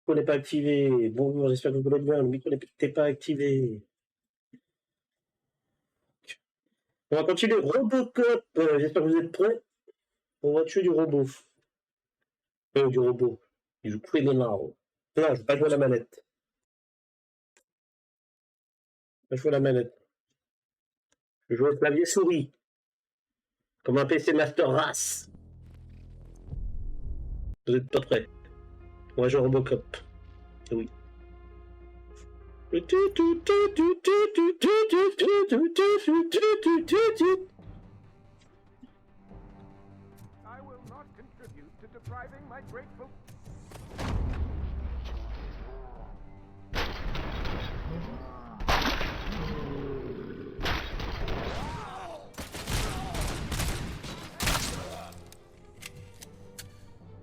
micro n'est pas activé. Bonjour, j'espère que vous allez bien. Le micro n'est pas activé. On va continuer. Robocop. J'espère que vous êtes prêts. On va tuer du robot. Du robot. Du criminal. Non, je vais pas jouer à la manette. Je vais jouer à la manette. Je joue au clavier souris. Comme un PC Master Race. Vous êtes pas prêts. On va jouer à Robocop. Oui. I will not contribute to depriving my grateful.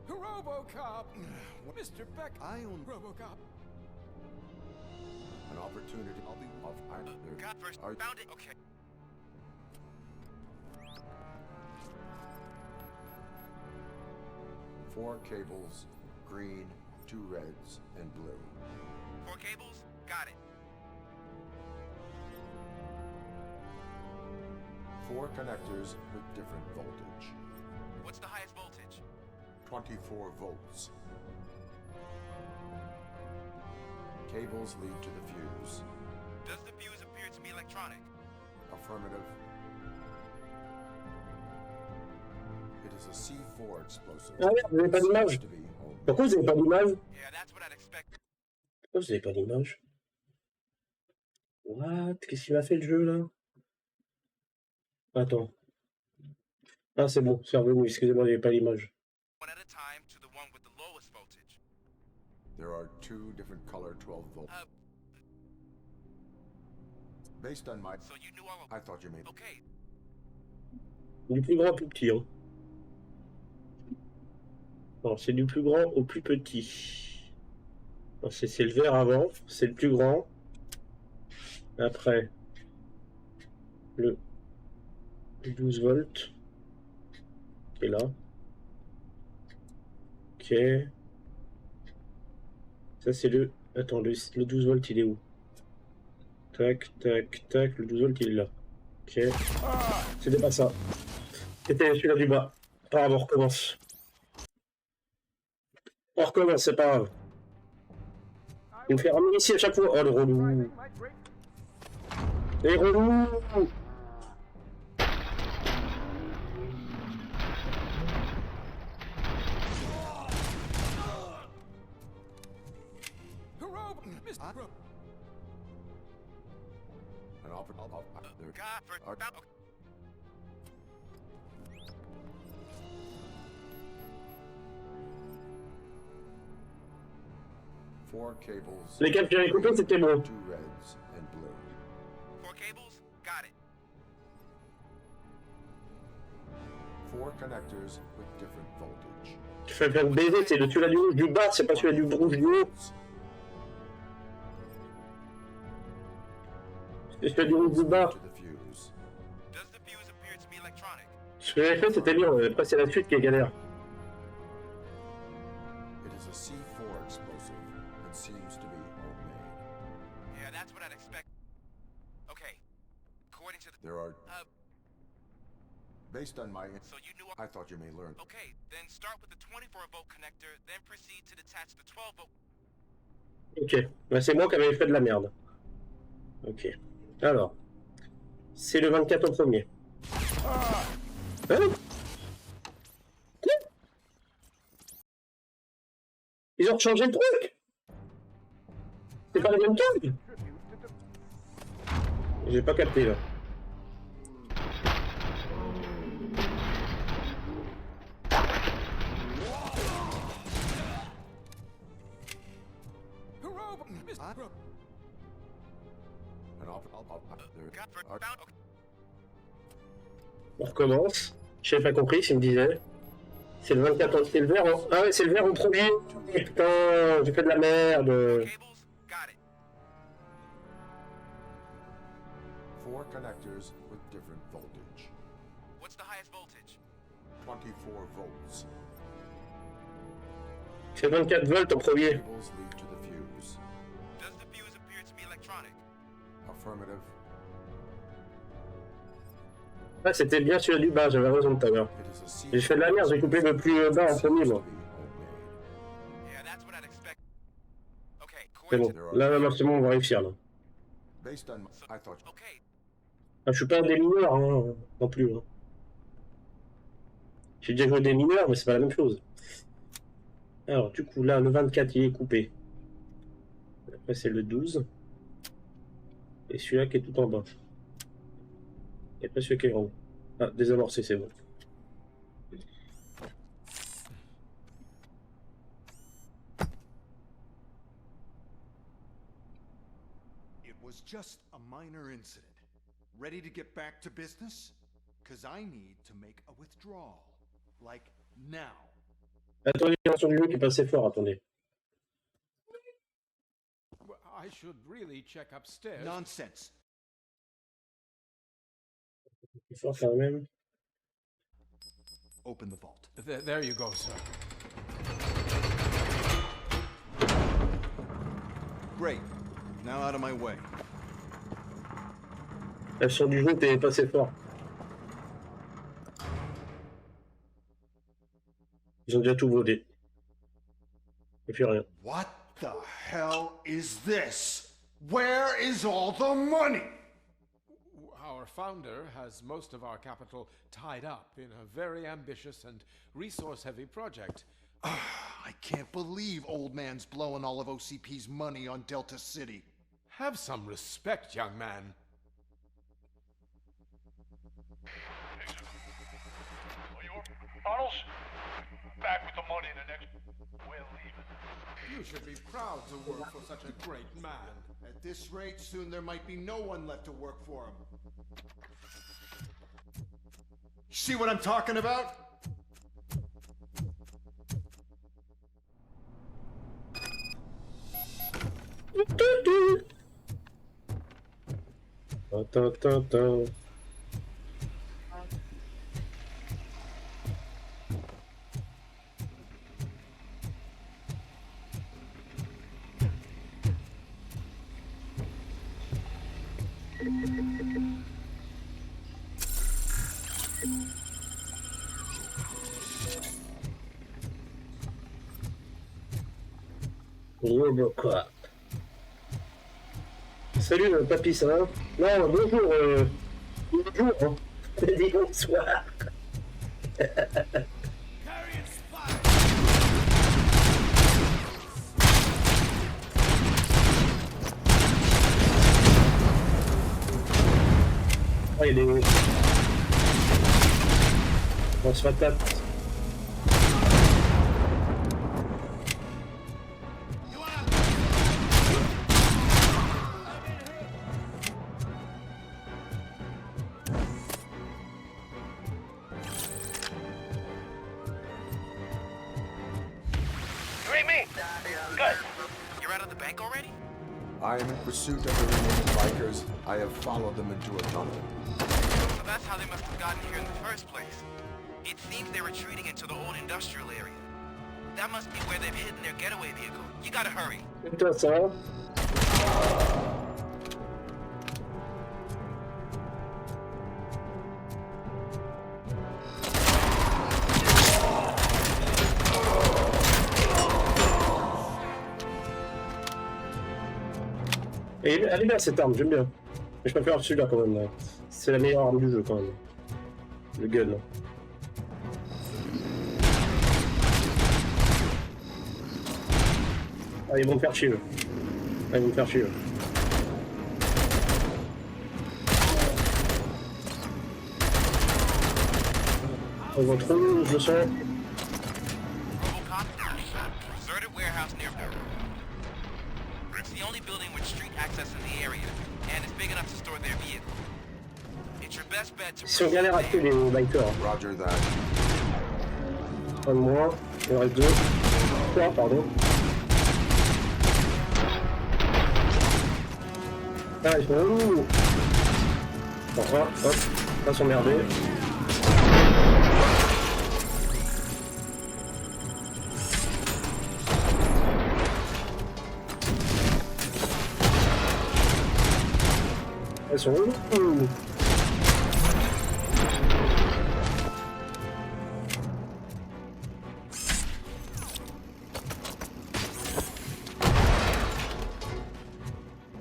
Robocop! Mr. Beck, I own Robocop. An opportunity. I'll be off. God first. Found it. Okay. Four cables, green, 2 reds, and blue. 4 cables? Got it. 4 connectors with different voltage. What's the highest voltage? 24 volts. Cables lead to the fuse. Does the fuse appear to be electronic? Affirmative. It is a C4 explosive. Ah merde, vous n'avez pas d'image. Pourquoi vous n'avez pas d'image? Yeah, that's what I'd expect. Pourquoi vous n'avez pas d'image? What? Qu'est-ce qu'il m'a fait le jeu là? Attends. Ah c'est bon, c'est revenu, excusez-moi, il n'y avait pas l'image. One at a time to the one with the lowest voltage. There are 2 different color 12 volt. Based on my... So you knew all of... I thought you made... Okay. Du plus grand au plus petit. Hein. Non, c'est du plus grand au plus petit. C'est le vert avant, c'est le plus grand. Après, le 12 volts qui est là. Ok. Ça c'est le... Attends, le 12 volts il est où? Tac, tac, tac, le 12 volts il est là. Ok. C'était pas ça. C'était celui-là du bas. Pas grave, on recommence. On recommence, c'est pas grave. Il me fait ramener ici à chaque fois. Oh, le relou. Les relous. Les câbles que j'avais coupés, c'était bon. 4 cables? Got it. 4 connectors with different voltage. Tu fais plein de baiser, c'est celui-là du rouge du bas, c'est pas celui-là du rouge du haut. C'est celui-là du rouge du bas. Ce que j'avais fait, c'était bien, après c'est la suite qui est galère. It is a C4 explosive and seems to be homemade. Yeah, that's what I'd expect. Okay. According to the... There are... Based on my... So you knew... I thought you may learn. Okay, then start with the 24-volt connector, then proceed to detach the 12-volt... Ok, bah, c'est moi qui avais fait de la merde. Ok. Alors. C'est le 24 au premier. Hein? Quoi? Ils ont changé le truc? C'est pas le même câble? J'ai pas capté là. On recommence. J'ai pas compris s'il me disait. C'est le 24, c'est le vert en... Ah ouais, c'est le vert en premier. Putain, j'ai fait de la merde. 4 connectors with different voltage. What's the highest voltage? 24 volts. C'est 24 volts en premier. Cables lead Affirmative. Ah, c'était bien celui du bas, j'avais raison tout à l'heure. It is a secret. J'ai fait de la merde, j'ai coupé le plus bas en premier, moi. Yeah, that's what I'd expect. Okay, C'est according bon. to... Là, c'est bon, on va réussir, là. Based on I thought Okay, Ah, je suis pas un des mineurs, hein, non plus. Hein. J'ai déjà joué des mineurs, mais c'est pas la même chose. Alors, du coup, là, le 24, il est coupé. Après, c'est le 12. Et celui-là qui est tout en bas. Et après, celui qui est en haut. Ah, désamorcé, c'est bon. It was just a minor incident. Ready to get back to business? Cause I need to make a withdrawal. Like now. Attendez, il y a un sur du jeu qui est passé fort, attendez. Well, I should really check upstairs. Nonsense. C'est fort quand même. Open the vault. There you go, sir. Great. Now out of my way. La sur du jeu était passé fort. Ils ont déjà tout volé. Et puis rien. What the hell is this? Where is all the money? Our founder has most of our capital tied up in a very ambitious and resource-heavy project. I can't believe old man's blowing all of OCP's money on Delta City. Have some respect, young man. Arnold's back with the money in the next. We're leaving. You should be proud to work for such a great man. At this rate, soon there might be no one left to work for him. See what I'm talking about? Robocop. Salut papy, ça va? Non, bonjour, bonjour, hein. Dis bonsoir. Oh, il est... On se tape. I am in pursuit of the remaining bikers. I have followed them into a tunnel. So that's how they must have gotten here in the first place. It seems they're retreating into the old industrial area. That must be where they've hidden their getaway vehicle. You gotta hurry. Putain, ça va? Et elle est bien cette arme, j'aime bien. Mais je préfère celui-là quand même. C'est la meilleure arme du jeu quand même. Le gun. Ah, ils vont me faire chier. Ah, ils vont me faire chier. Ils vont trop loin, je le sens. Robocop, deserted warehouse near Bureau. It's the only building with street access in the area, and it's big enough to store their vehicle. It's your best bet to... Ils sont galères à tuer les bikers. Roger that. Un de moins, il en reste deux. Trois, pardon. Ah, ils sont où? Bon, hop, pas s'emmerder. Elles sont où?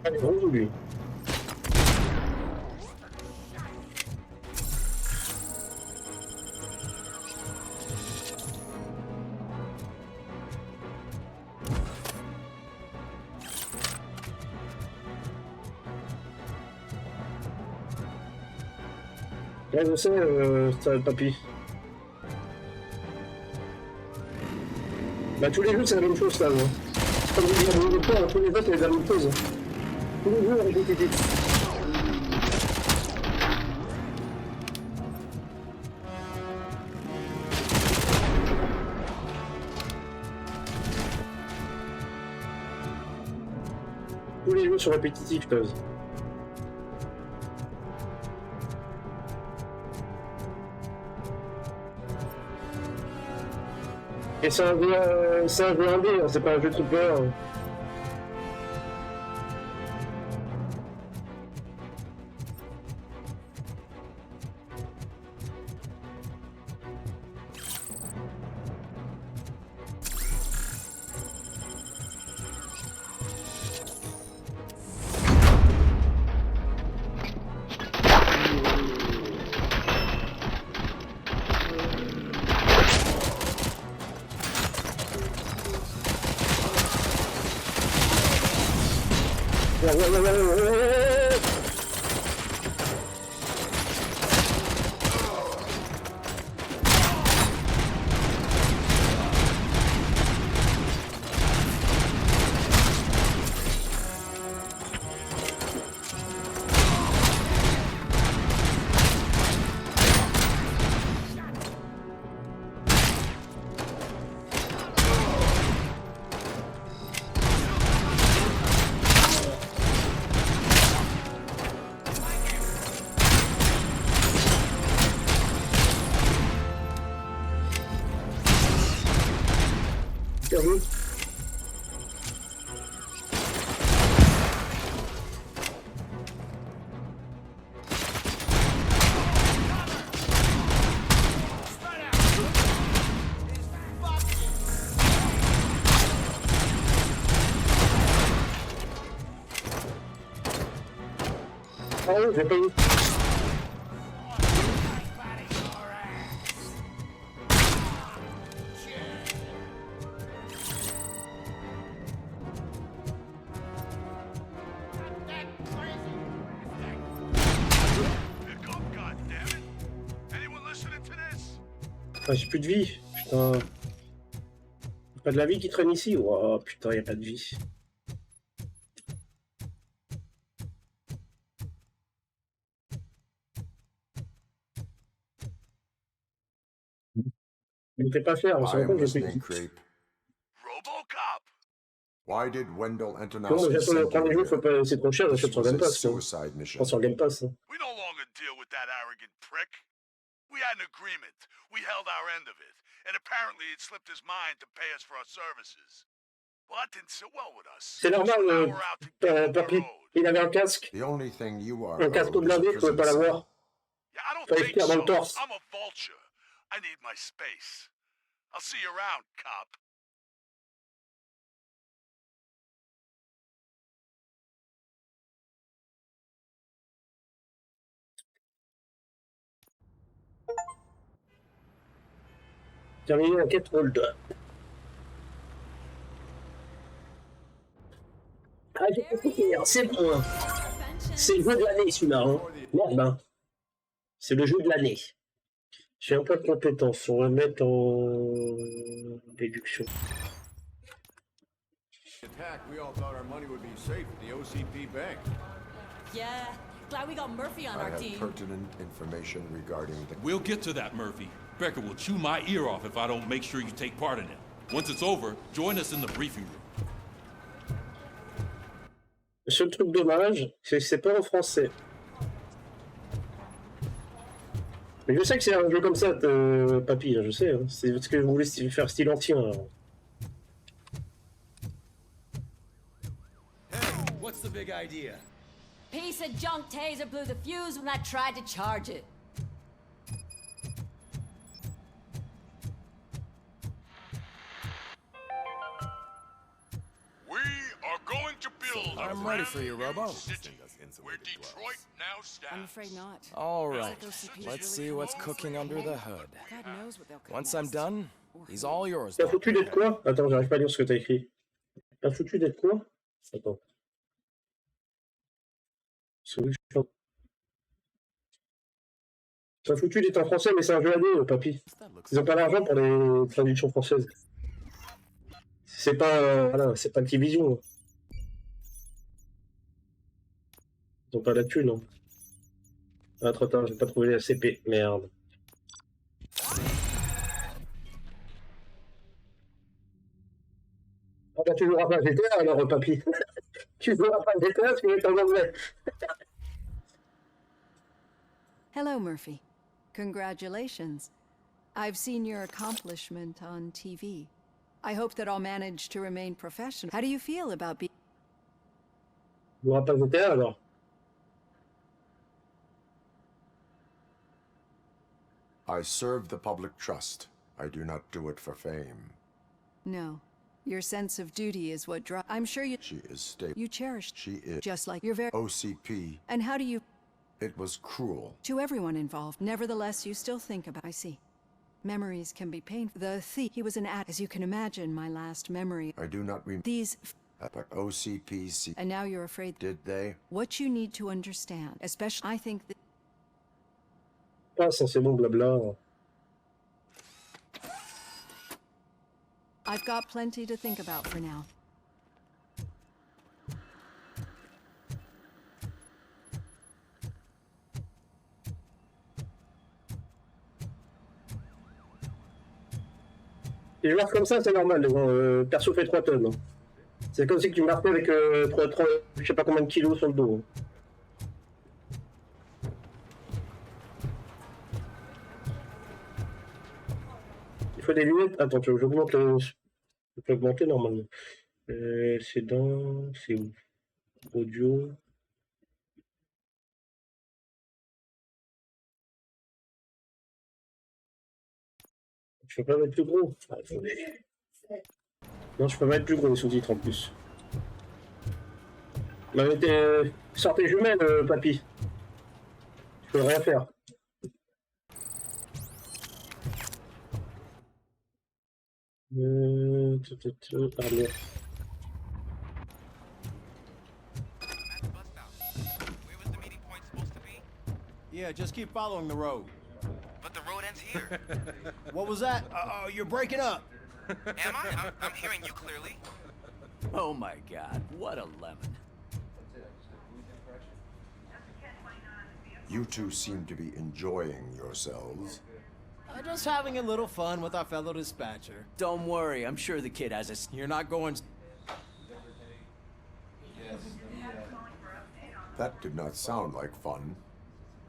Elle est où, lui? Ouais, je sais, ça, papy. Bah, tous les jeux, c'est la même chose, ça. Hein. C'est comme je disais, tous les jeux, c'est la même chose. Tous les jeux avec des titres. Tous les jeux sont répétitifs, Toz. Et c'est un jeu indé, hein, c'est pas un jeu triple A. Hein. Perdu. Ah oui, j'ai pas eu. Ah, j'ai plus de vie, putain. Pas de la vie qui traîne ici. Oh putain, y a pas de vie. Il me fait pas faire, on se rend I'm compte que j'ai plus listening, de vie. creep. Robocop! Why did Wendell Comment Antonowski j'attends le send premier you jeu, faut here? pas, c'est trop cher, This j'achète sur was Game a Pass. Quoi. suicide Je mission. prends sur Game Pass. Hein. We no longer deal with that arrogant prick. We had an agreement. We held our end of it. And apparently it slipped his mind to pay us for our services. Well, that didn't sit well with us. C'est normal, So now we're out to get what papy. we're owed. Il avait un casque. The only thing you are Un casque owed is a blindé, je pouvais prison pas l'avoir. cell. Yeah, I don't Fallait think tirer dans so. le torse. I'm a vulture. I need my space. I'll see you around, cop. Terminé la quête Hold Up. Ah, j'ai pas fini, c'est bon. Hein. C'est le jeu de l'année, celui-là. Hein. Merde, hein. C'est le jeu de l'année. J'ai un point de compétence. On va mettre en déduction. Attack, we all thought our money would be safe at the OCP bank. Yeah, glad we got Murphy on I our have team. pertinent information regarding the... We'll get to that, Murphy. Becker will chew my ear off if I don't make sure you take part in it. Once it's over, join us in the briefing room. Le seul truc dommage, c'est que c'est pas en français. Mais je sais que c'est un jeu comme ça, papy, je sais. Hein. C'est parce que vous voulez faire style ancien. Alors. Hey, what's the big idea? Piece of junk taser blew the fuse when I tried to charge it. We are going to build a I'm ready for you, brand Robo. new city where Detroit now stands. I'm afraid not. All right, OCP's let's really see what's cool. cooking under the hood. God knows what they'll come Once I'm next. done, he's all yours. T'as foutu d'être quoi? Attends, j'arrive pas à lire ce que t'as écrit. T'as foutu d'être quoi? Attends. Solution. T'as foutu d'être en français, mais c'est un jeu AD, papy. Ils ont pas l'argent pour les traductions françaises. C'est pas, voilà, c'est pas Activision. Ils ont pas la thune, non. Ah, trop tard, j'ai pas trouvé la CP. Merde. Ah bah tu joueras pas à GTA alors, papy. Tu joueras pas à GTA parce qu'il est en anglais. Hello, Murphy. Congratulations. I've seen your accomplishment on TV. I hope that I'll manage to remain professional. How do you feel about being... Tu joueras pas à GTA alors. I serve the public trust. I do not do it for fame. No. Your sense of duty is what drives... I'm sure you... She is stable. You cherish... She is Just like you're very... OCP. And how do you... It was cruel. To everyone involved. Nevertheless, you still think about... I see. Memories can be painful. The thief, he was an as you can imagine, my last memory. I do not remember. These... But OCPC. And now you're afraid... Did they? What you need to understand, especially... I think that... Pas censément blabla. I've got plenty to think about for now. Les joueurs comme ça, c'est normal. Perso fait 3 tonnes. C'est comme si tu marquais avec 3, je sais pas combien de kilos sur le dos. Il faut des lunettes. Attends, tu veux que j'augmente le... Je peux augmenter normalement. C'est dans... C'est où? Audio. Je peux pas mettre plus gros. Ah, attendez. Non, je peux pas mettre plus gros les sous-titres en plus. Bah, sortez jumelles, papy. Je peux rien faire. Pardon. Yeah, just keep following the road. But the road ends here. What was that? You're breaking up. Am I? I'm hearing you clearly. Oh my god, what a lemon. You two seem to be enjoying yourselves. Just having a little fun with our fellow dispatcher. Don't worry, I'm sure the kid has a... You're not going... That did not sound like fun.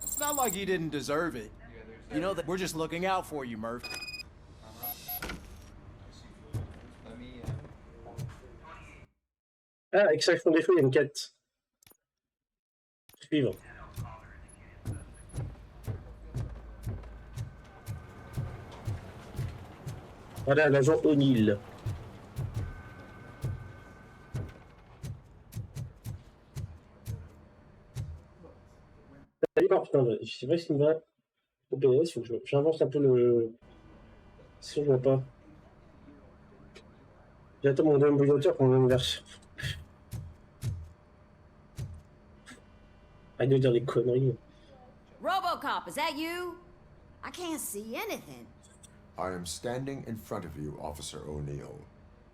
It's not like you didn't deserve it. You know that we're just looking out for you, Murph. Ah, extraction des fruits, il y a une quête. Suivre. Voilà, l'agent O'Neill. Putain, je sais pas ce qui me va. OBS, il faut que j'avance un peu le... Sinon, je vois pas. J'attends mon déambulateur pour mon anniversaire. Arrête de dire des conneries. Robocop, is that you? I can't see anything. I am standing in front of you, Officer O'Neill.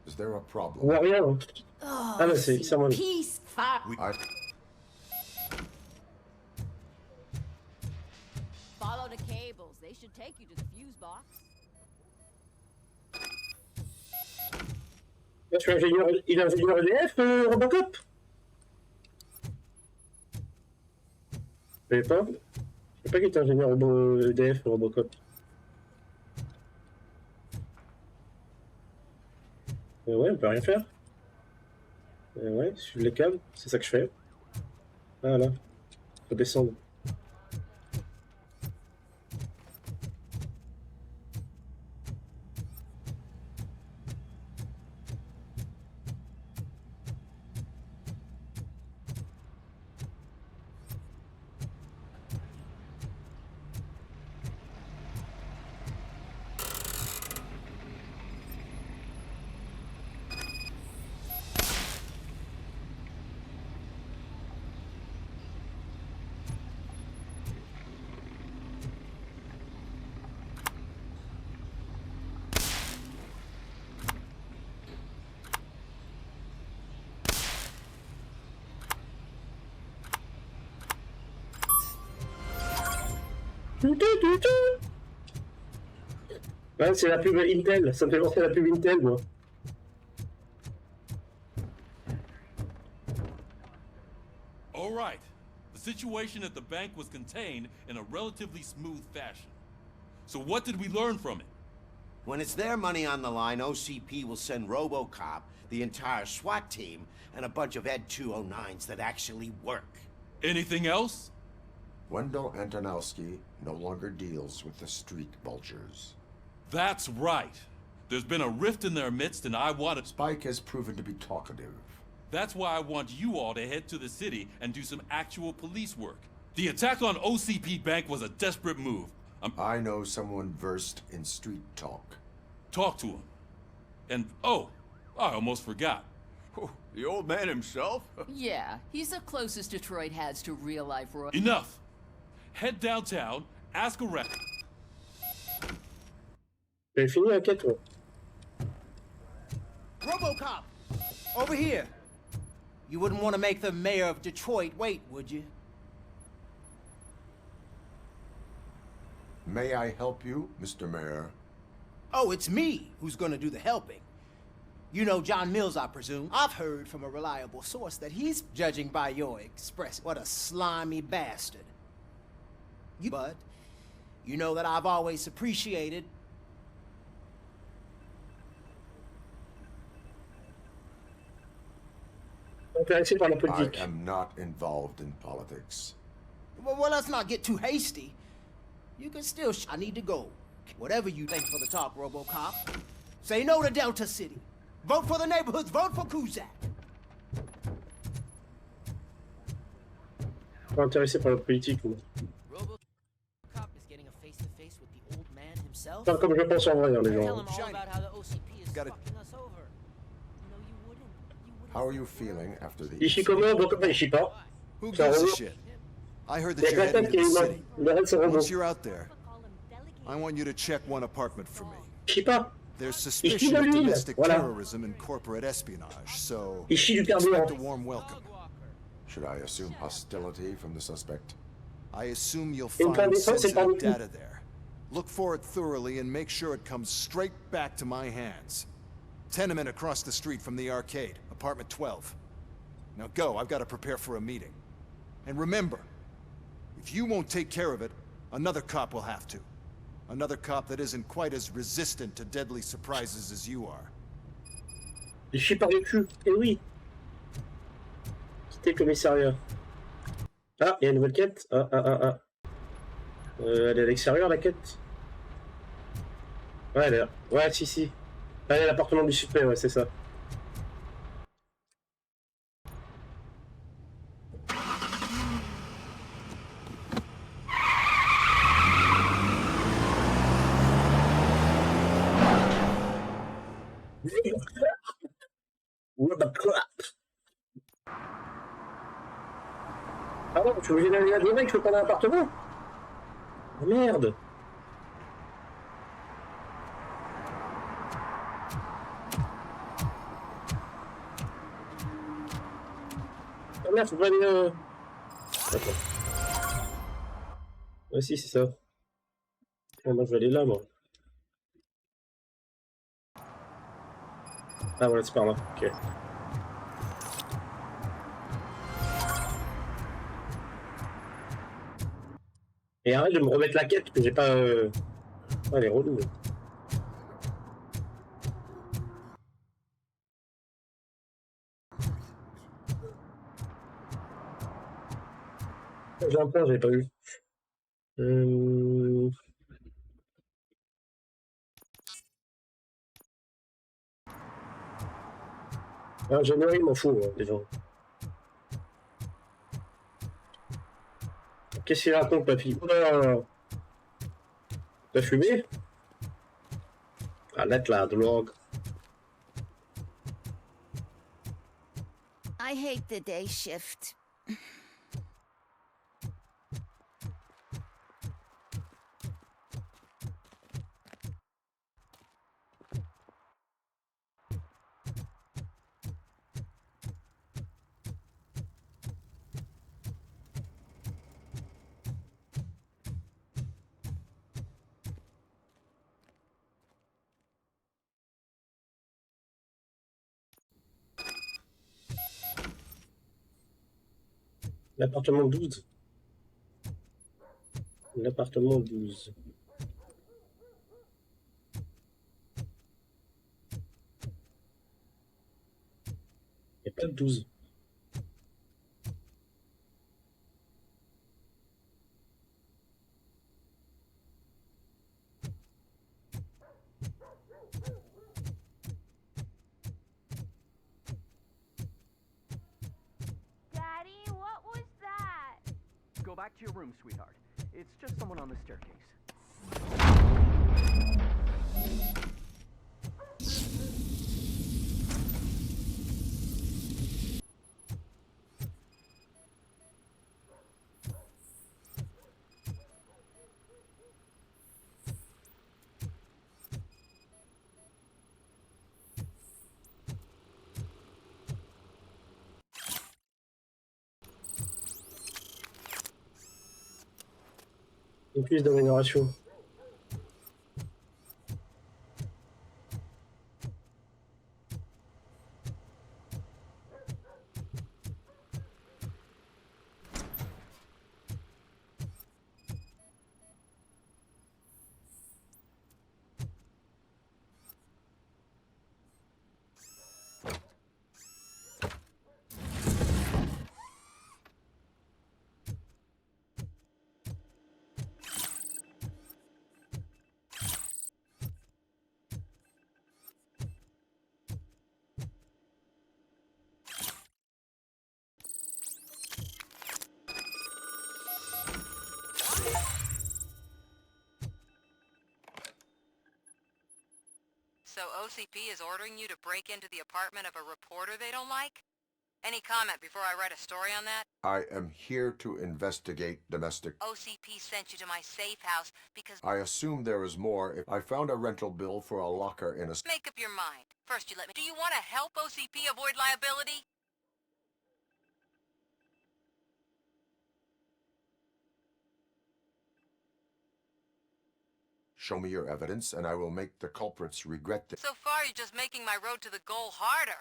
Is there a On problem? voit rien, hein. Oh, Ah bah c'est ça, moi. peace, fuck. Follow the cables. They should take you to the fuse box. Là, je suis ingénieur... Il est ingénieur EDF, Robocop? Je savais pas. Je savais pas qu'il était ingénieur EDF, Robocop. Ouais, on peut rien faire. Ouais, suivre les câbles, c'est ça que je fais. Voilà, faut descendre. Ouais, c'est la pub Intel, ça me fait penser à la pub Intel, moi. All right. The situation at the bank was contained in a relatively smooth fashion. So what did we learn from it? When it's their money on the line, OCP will send Robocop, the entire SWAT team, and a bunch of Ed 209s that actually work. Anything else? Wendell Antonowski no longer deals with the street vultures. That's right. There's been a rift in their midst, and I want to... Spike has proven to be talkative. That's why I want you all to head to the city and do some actual police work. The attack on OCP Bank was a desperate move. I know someone versed in street talk. Talk to him. And, oh, I almost forgot. Oh, the old man himself? Yeah, he's the closest Detroit has to real-life Roy. Enough! Head downtown, ask around. J'ai fini la quête, moi. Robocop! Over here! You wouldn't want to make the mayor of Detroit wait, would you? May I help you, Mr. Mayor? Oh, it's me who's gonna do the helping. You know John Mills, I presume. I've heard from a reliable source that he's, judging by your expression, what a slimy bastard. But you know that I've always appreciated... Intéressé par la I politique. am not involved in politics. Well, let's not get too hasty. You can still I need to go. Whatever you think for the talk, Robocop. Say no to Delta City. Vote for the neighborhoods. Vote for Kuzak. Pas intéressé par la politique, moi. Robocop is getting a face-to-face with the old man himself. Pas comme je pense en vrai, hein, les Tell gens. him all about how the OCP is Got it. fucking us over. No, you wouldn't. How are you feeling after the... Il chie comment? Bon, il chie pas. Who C'est un gives a robot. shit? I heard Il y that a you're quelqu'un heading qui to est the humain. city. Le reste, c'est un robot. Once you're out there, I want you to check one apartment for me. Il chie pas. There's Il chie suspicion de of l'huile. domestic Voilà. terrorism and corporate espionage, so Il chie du expect a carburant. warm welcome. Should I assume hostility from the suspect? I assume you'll Une find connaissance, c'est pas sensitive beaucoup. data there. Look for it thoroughly and make sure it comes straight back to my hands. Tenement across the street from the arcade, apartment 12. Now go, I've got to prepare for a meeting. And remember, if you won't take care of it, another cop will have to. Another cop that isn't quite as resistant to deadly surprises as you are. Il chie par le cul. Eh oui. Quitter le commissariat. Ah, il y a une nouvelle quête. Ah. Elle est à l'extérieur, la quête. Ouais, elle est là. Ouais, si. Elle est à l'appartement du suspect, ouais, c'est ça. Robocop. Ah non, je suis obligé d'aller à direct, je peux pas dans l'appartement. Oh, merde. Ah merde, faut pas aller... Attends. Ah si, c'est ça. Ah, moi je vais aller là, moi. Ah voilà, c'est par là, ok. Et arrête de me remettre la quête, que j'ai pas... Ah, elle est relou. J'ai un point, j'avais pas vu. Ingénierie, m'en fous, hein, déjà. Qu'est-ce qu'il raconte, papy? Oh là, t'as fumé? Arrête là, drogue. I hate the day shift. L'appartement 12. L'appartement 12. Il n'y a pas de 12. Daddy, what was that? Go back to your room, sweetheart. It's just someone on the staircase. Une pièce d'amélioration. So OCP is ordering you to break into the apartment of a reporter they don't like? Any comment before I write a story on that? I am here to investigate domestic. OCP sent you to my safe house because... I assume there is more. If I found a rental bill for a locker in a... Make up your mind. First you let me... Do you want to help OCP avoid liability? Show me your evidence, and I will make the culprits regret this. So far you're just making my road to the goal harder.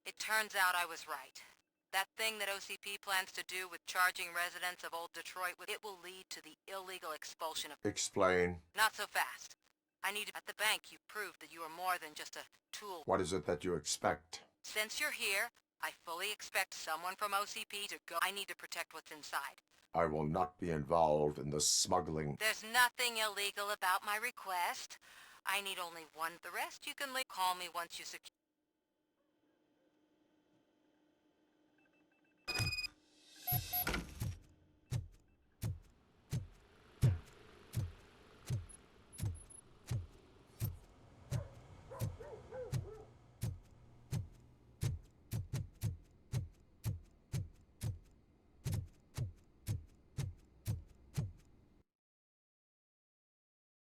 It turns out I was right. That thing that OCP plans to do with charging residents of Old Detroit with... It will lead to the illegal expulsion of... Explain. Not so fast. I need... At the bank, you proved that you are more than just a tool. What is it that you expect? Since you're here, I fully expect someone from OCP to go... I need to protect what's inside. I will not be involved in the smuggling. There's nothing illegal about my request. I need only one. The rest you can leave. Call me once you secure...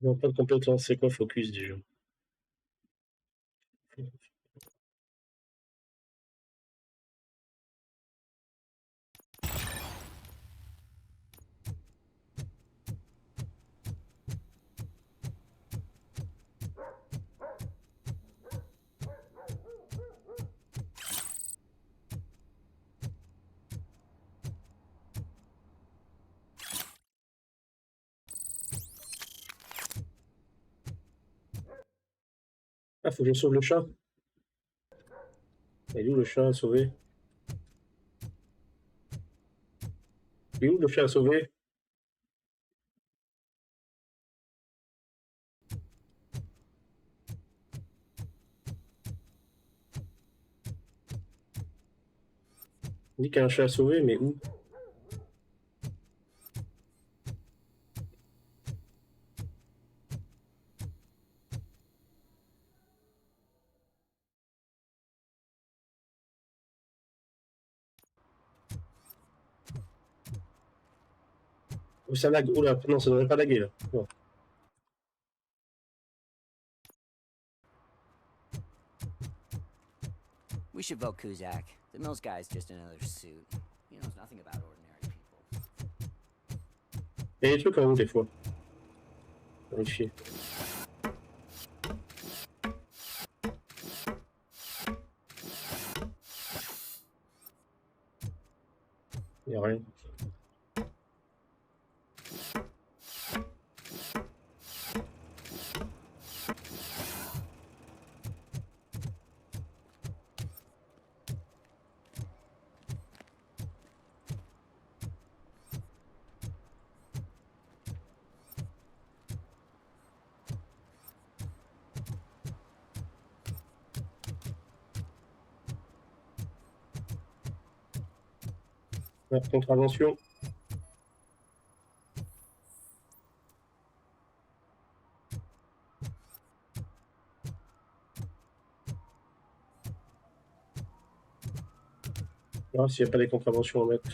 Non, pas de compétence. C'est quoi focus déjà? Ah, faut que je sauve le chat. Et où le chat à sauver? Il est où le chien à sauver? On dit qu'il y a un chien à sauver, mais où? Oh, ça lag. Oh là, non, ça devrait pas laguer là. Non. We should vote Kuzak. The Mills guy's just another suit. He knows nothing about ordinary people. Il y a des trucs en haut des fois. Vérifier. Il n'y a rien. Contravention. Non, s'il n'y a pas des contraventions à mettre.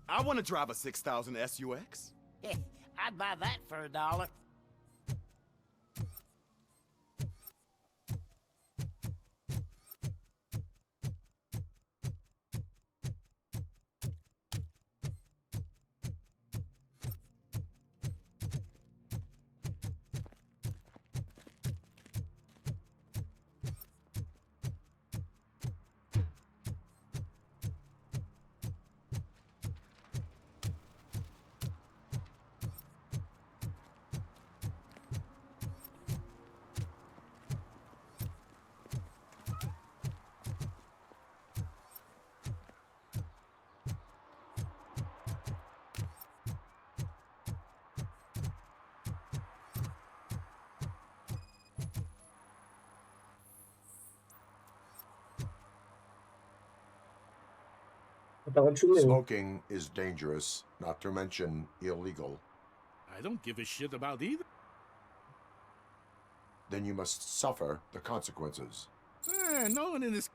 I want to drive a 6000 SUX. I'd buy that for $1. Smoking is dangerous, not to mention illegal. I don't give a shit about either. Then you must suffer the consequences. No one in this...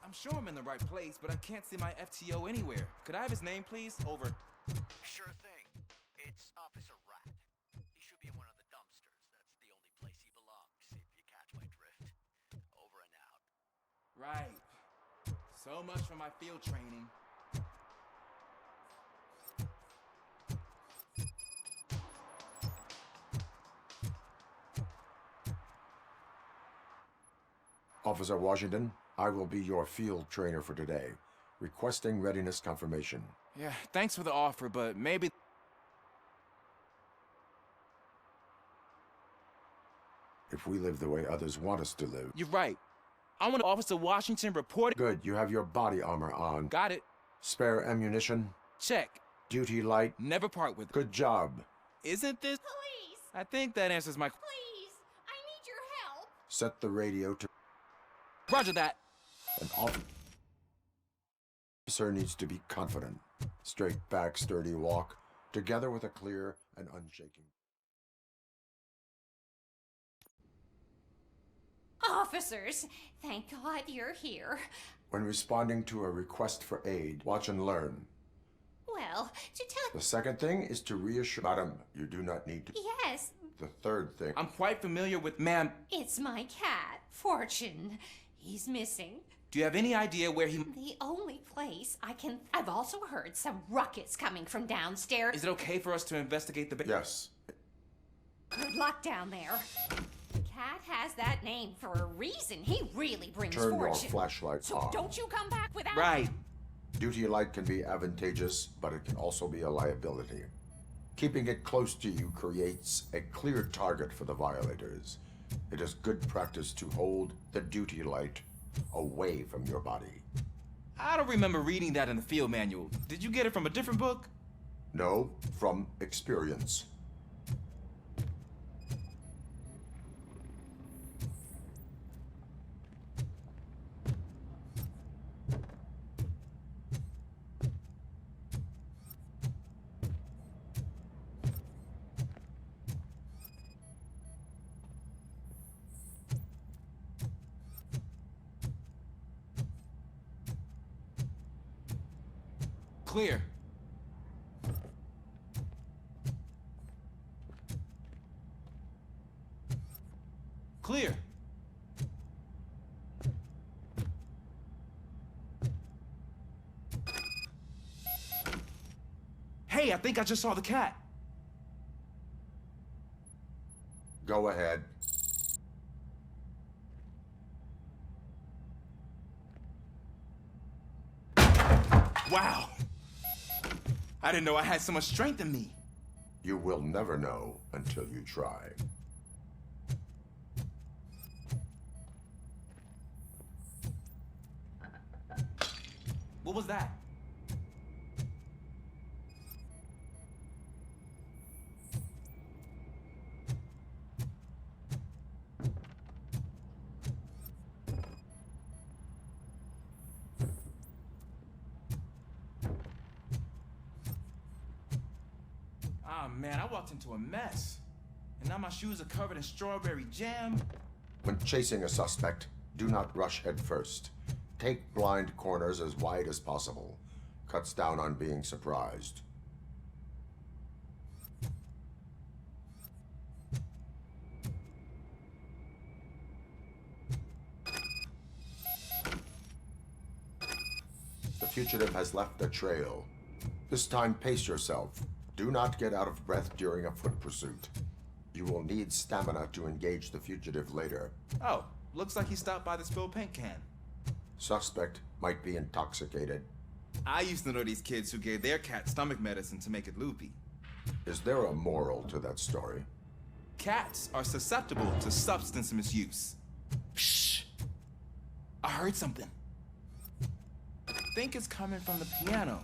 I'm sure I'm in the right place, but I can't see my FTO anywhere. Could I have his name, please? Over. Sure thing. It's Officer Rat. He should be in one of the dumpsters. That's the only place he belongs, if you catch my drift. Over and out. Right. So much for my field training. Officer Washington, I will be your field trainer for today. Requesting readiness confirmation. Yeah, thanks for the offer, but maybe... If we live the way others want us to live. You're right. I want Officer Washington report... Good, you have your body armor on. Got it. Spare ammunition? Check. Duty light? Never part with it. Good job. Isn't this... Please! I think that answers my... Please! I need your help! Set the radio to... Roger that. An officer needs to be confident. Straight back, sturdy walk, together with a clear and unshaking. Officers, thank God you're here. When responding to a request for aid, watch and learn. Well, to tell... The second thing is to reassure... Madam, you do not need to... Yes. The third thing... I'm quite familiar with... Ma'am... It's my cat, Fortune. He's missing. Do you have any idea where he... The only place I can... I've also heard some ruckus coming from downstairs. Is it okay for us to investigate the... Yes. Good luck down there. Cat has that name for a reason. He really brings Turn fortune. your flashlight so on. Don't you come back without... Right. Duty light can be advantageous, but it can also be a liability. Keeping it close to you creates a clear target for the violators. It is good practice to hold the duty light away from your body. I don't remember reading that in the field manual. Did you get it from a different book? No, from experience. Clear. Clear. Hey, I think I just saw the cat. Go ahead. Wow. I didn't know I had so much strength in me. You will never know until you try. What was that? Oh man, I walked into a mess. And now my shoes are covered in strawberry jam. When chasing a suspect, do not rush head first. Take blind corners as wide as possible. Cuts down on being surprised. The fugitive has left a trail. This time, pace yourself. Do not get out of breath during a foot pursuit. You will need stamina to engage the fugitive later. Oh, looks like he stopped by the spilled paint can. Suspect might be intoxicated. I used to know these kids who gave their cat stomach medicine to make it loopy. Is there a moral to that story? Cats are susceptible to substance misuse. Shh! I heard something. I think it's coming from the piano.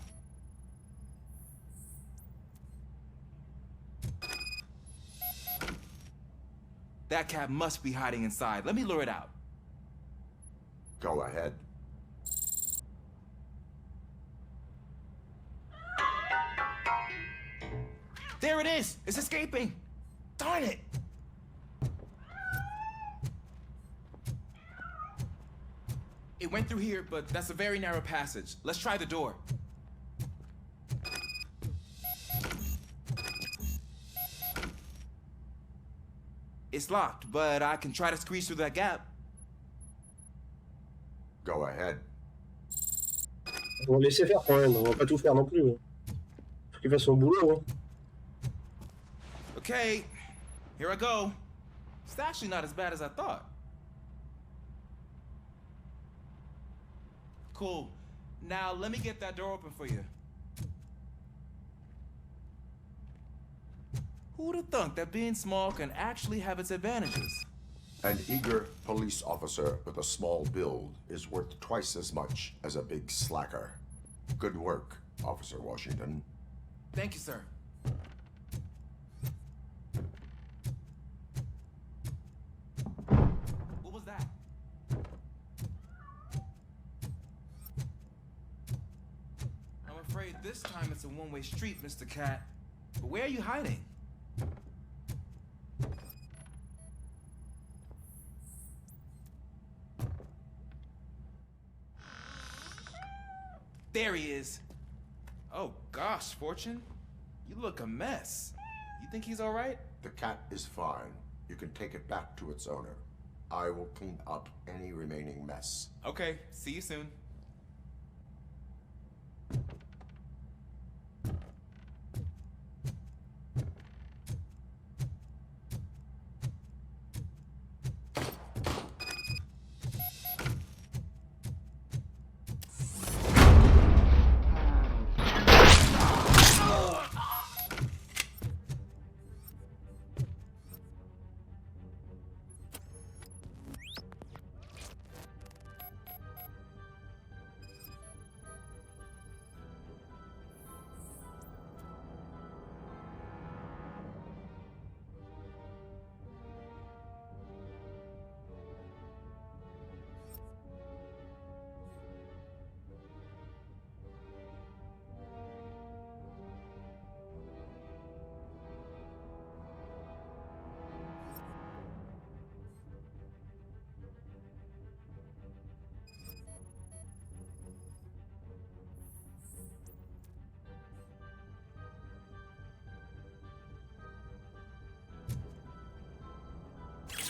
That cat must be hiding inside. Let me lure it out. Go ahead. There it is! It's escaping! Darn it! It went through here, but that's a very narrow passage. Let's try the door. It's locked, but I can try to squeeze through that gap. Go ahead. On va laisser faire quand même, on va pas tout faire non plus. Faut qu'il fasse son boulot. Hein. Okay, here I go. It's actually not as bad as I thought. Cool. Now let me get that door open for you. Who'd have thunk that being small can actually have its advantages? An eager police officer with a small build is worth twice as much as a big slacker. Good work, Officer Washington. Thank you, sir. What was that? I'm afraid this time it's a one-way street, Mr. Cat. But where are you hiding? There he is. Oh gosh, Fortune. You look a mess. You think he's all right? The cat is fine. You can take it back to its owner. I will clean up any remaining mess. Okay, see you soon.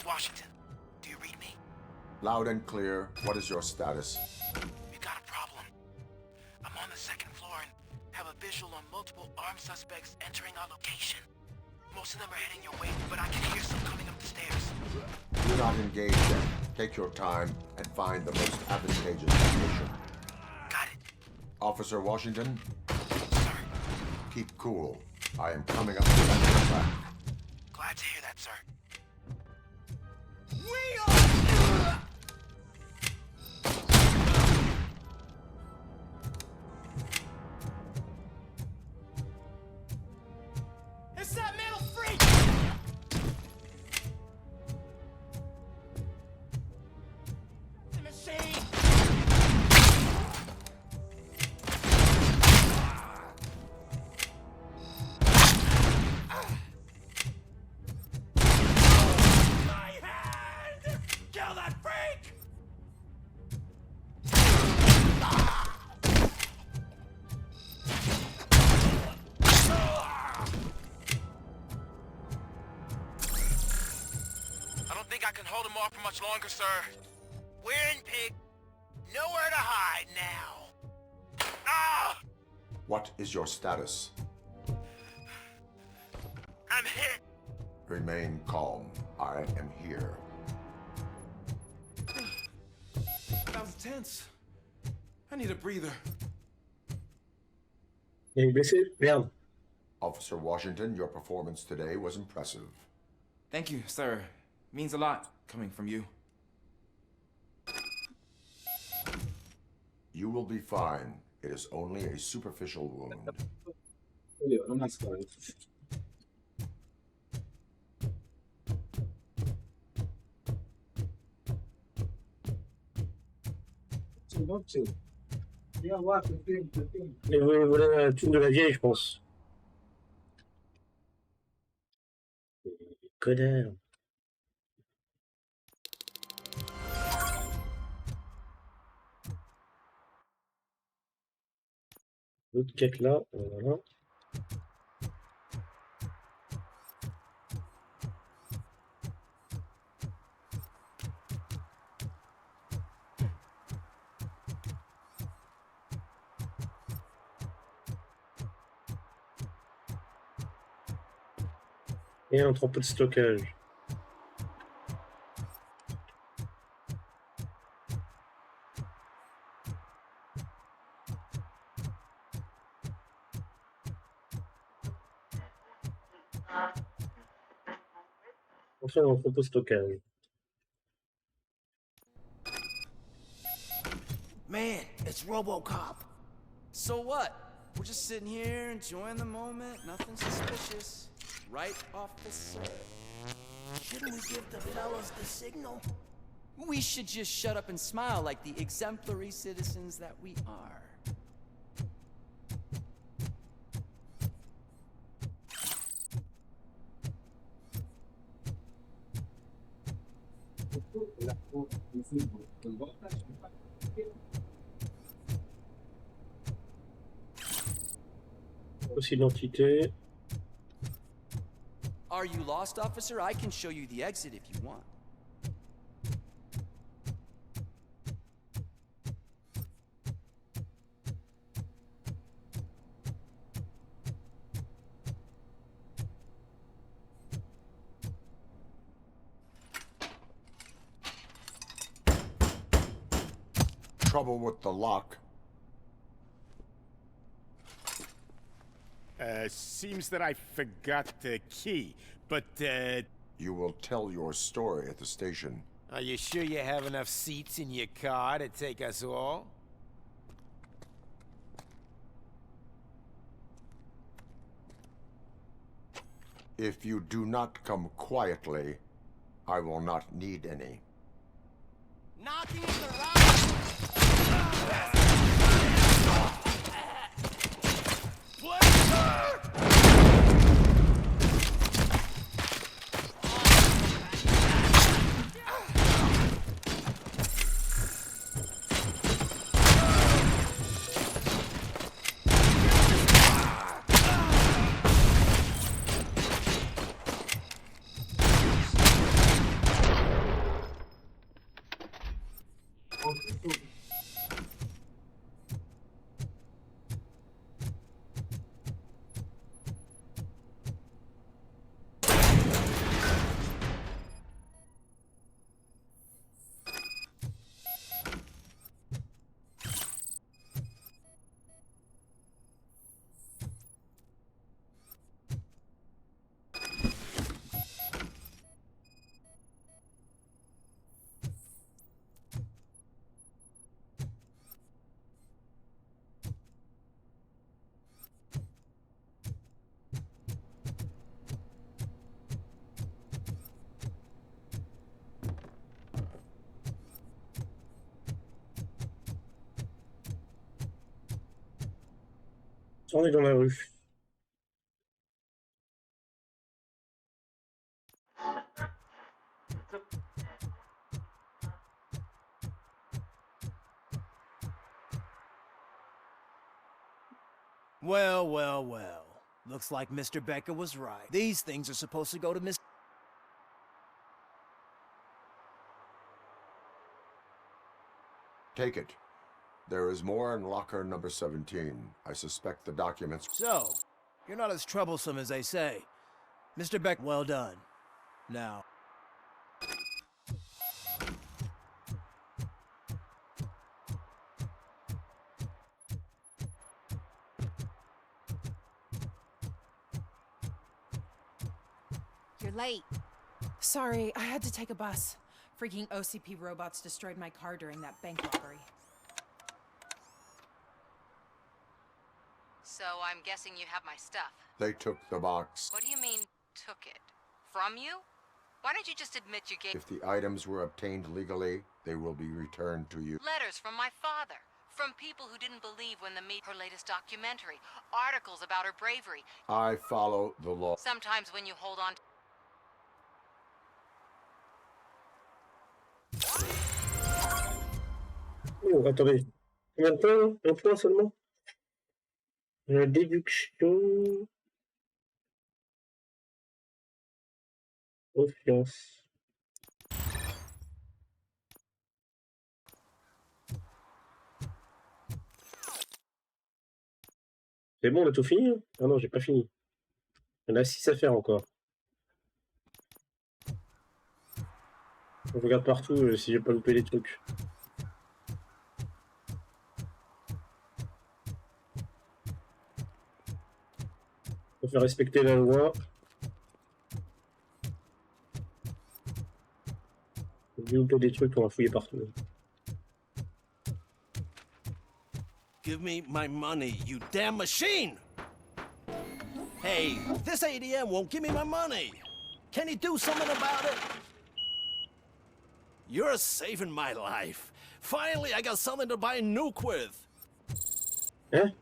Washington. Do you read me? Loud and clear. What is your status? We got a problem. I'm on the second floor and have a visual on multiple armed suspects entering our location. Most of them are heading your way, but I can hear some coming up the stairs. Do not engage them. Take your time and find the most advantageous location. Got it. Officer Washington? Sir. Keep cool. I am coming up to that track. Glad to hear that, sir. It's that metal freak! The machine! My hand! Kill that freak! I don't think I can hold him off for much longer, sir. We're in, pig. Nowhere to hide now. Ah! What is your status? I'm hit. Remain calm. I am here. That was tense. I need a breather. Il est blessé? Merde. Officer Washington, your performance today was impressive. Thank you, sir. Means a lot coming from you. You will be fine. It is only a superficial wound. Il voulait la thune de la vieille, je pense. Connard. L'autre quête là, voilà. Et un entrepôt de stockage. Entrer dans l'entrepôt de stockage. Man, it's Robocop. So what? We're just sitting here enjoying the moment, nothing suspicious. Right off the set. Shouldn't we give the fellas the signal? We should just shut up and smile like the exemplary citizens that we are. Aussi l'identité. Are you lost, officer? I can show you the exit if you want. Trouble with the lock. Seems that I forgot the key, but, You will tell your story at the station. Are you sure you have enough seats in your car to take us all? If you do not come quietly, I will not need any. Knocking in the rock! On est dans la rue. Well, well, well. Looks like Mr. Becker was right. These things are supposed to go to Mr. Take it. There is more in locker number 17. I suspect the documents... So, you're not as troublesome as they say. Mr. Beck, well done. Now... You're late. Sorry, I had to take a bus. Freaking OCP robots destroyed my car during that bank robbery. So I'm guessing you have my stuff. They took the box. What do you mean, took it? From you? Why don't you just admit you gave... If the items were obtained legally, they will be returned to you. Letters from my father. From people who didn't believe when her latest documentary. Articles about her bravery. I follow the law. Sometimes when you hold on to... Oh, attendez. Combien de temps, là? Un point seulement? La déduction... Confiance. C'est bon, on a tout fini? Ah non, j'ai pas fini. Il y en a 6 à faire encore. Je regarde partout si j'ai pas loupé les trucs. Faut faire respecter la loi. J'ai loupé des trucs, on va fouiller partout. Give me my money, you damn machine! Hey, this ATM won't give me my money. Can you do something about it? You're saving my life. Finally, I got something to buy a nuke with. Hein?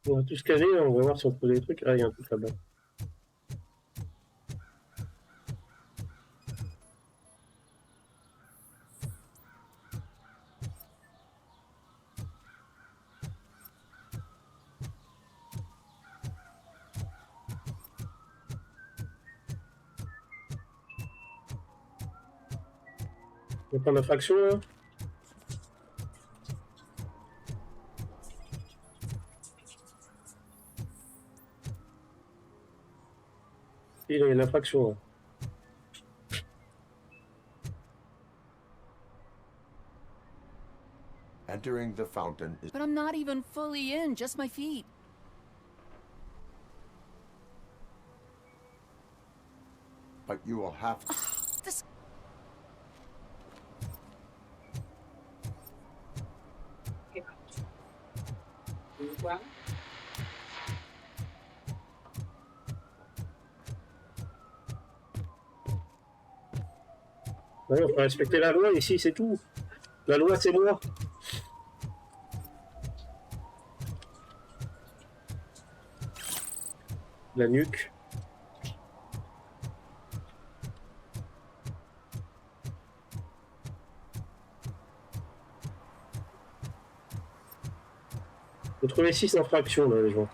On va tout scanner, on va voir si on trouve des trucs. Ah, il y a un truc là-bas. On va prendre la fraction là. Il y a une infraction là. Entering the fountain is... But I'm not even fully in, just my feet. But you will have to... This... Ouais, on peut respecter la loi ici, c'est tout. La loi, c'est moi. La nuque. Faut trouver 6 infractions là, les gens.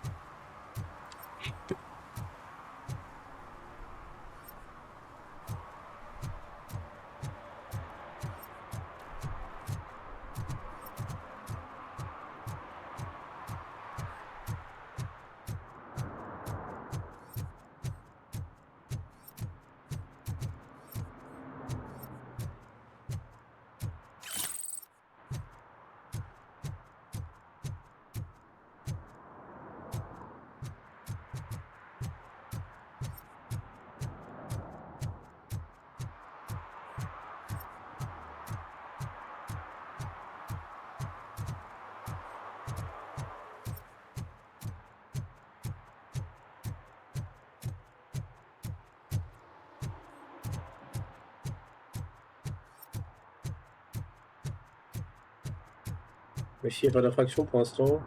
Mais s'il n'y a pas d'infraction pour l'instant.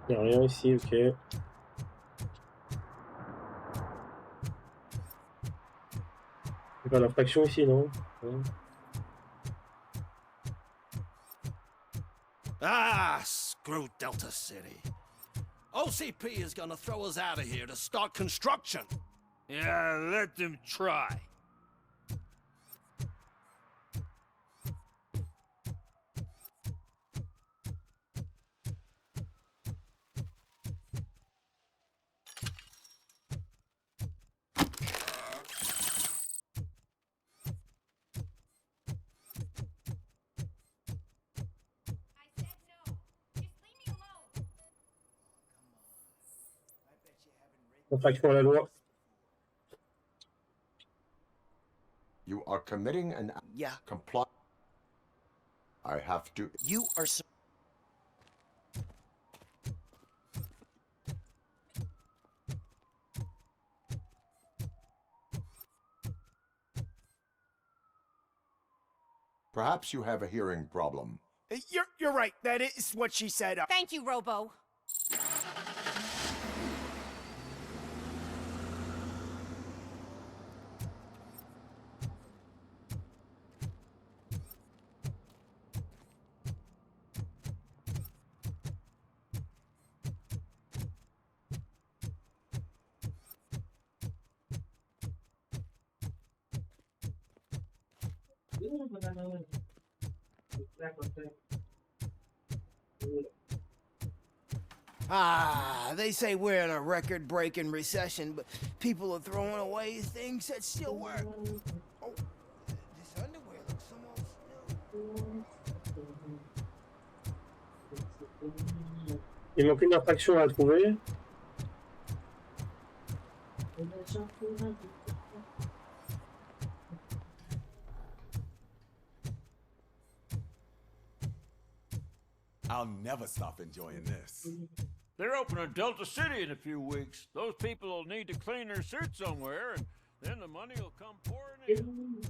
Il n'y a rien ici, ok. Il n'y a pas d'infraction ici, non? Non. Ah, screw Delta City. OCP is gonna throw us out of here to start construction. Yeah, let them try. Infraction à la loi. You are committing an comply. I have to. You are. Perhaps you have a hearing problem. You're right. That is what she said. Thank you, Robo. Ah, they say we're in a record-breaking recession, but people are throwing away things that still work. Oh, this underwear looks almost new. Il manque une infraction à trouver. I'll never stop enjoying this. They're opening Delta City in a few weeks. Those people will need to clean their suits somewhere, and then the money will come pouring in.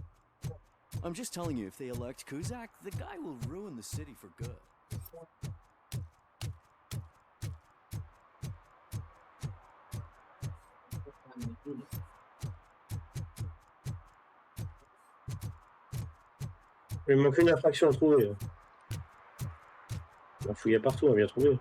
I'm just telling you, if they elect Kuzak, the guy will ruin the city for good. Il manque une infraction à trouver. On a fouillé partout, on a bien trouvé.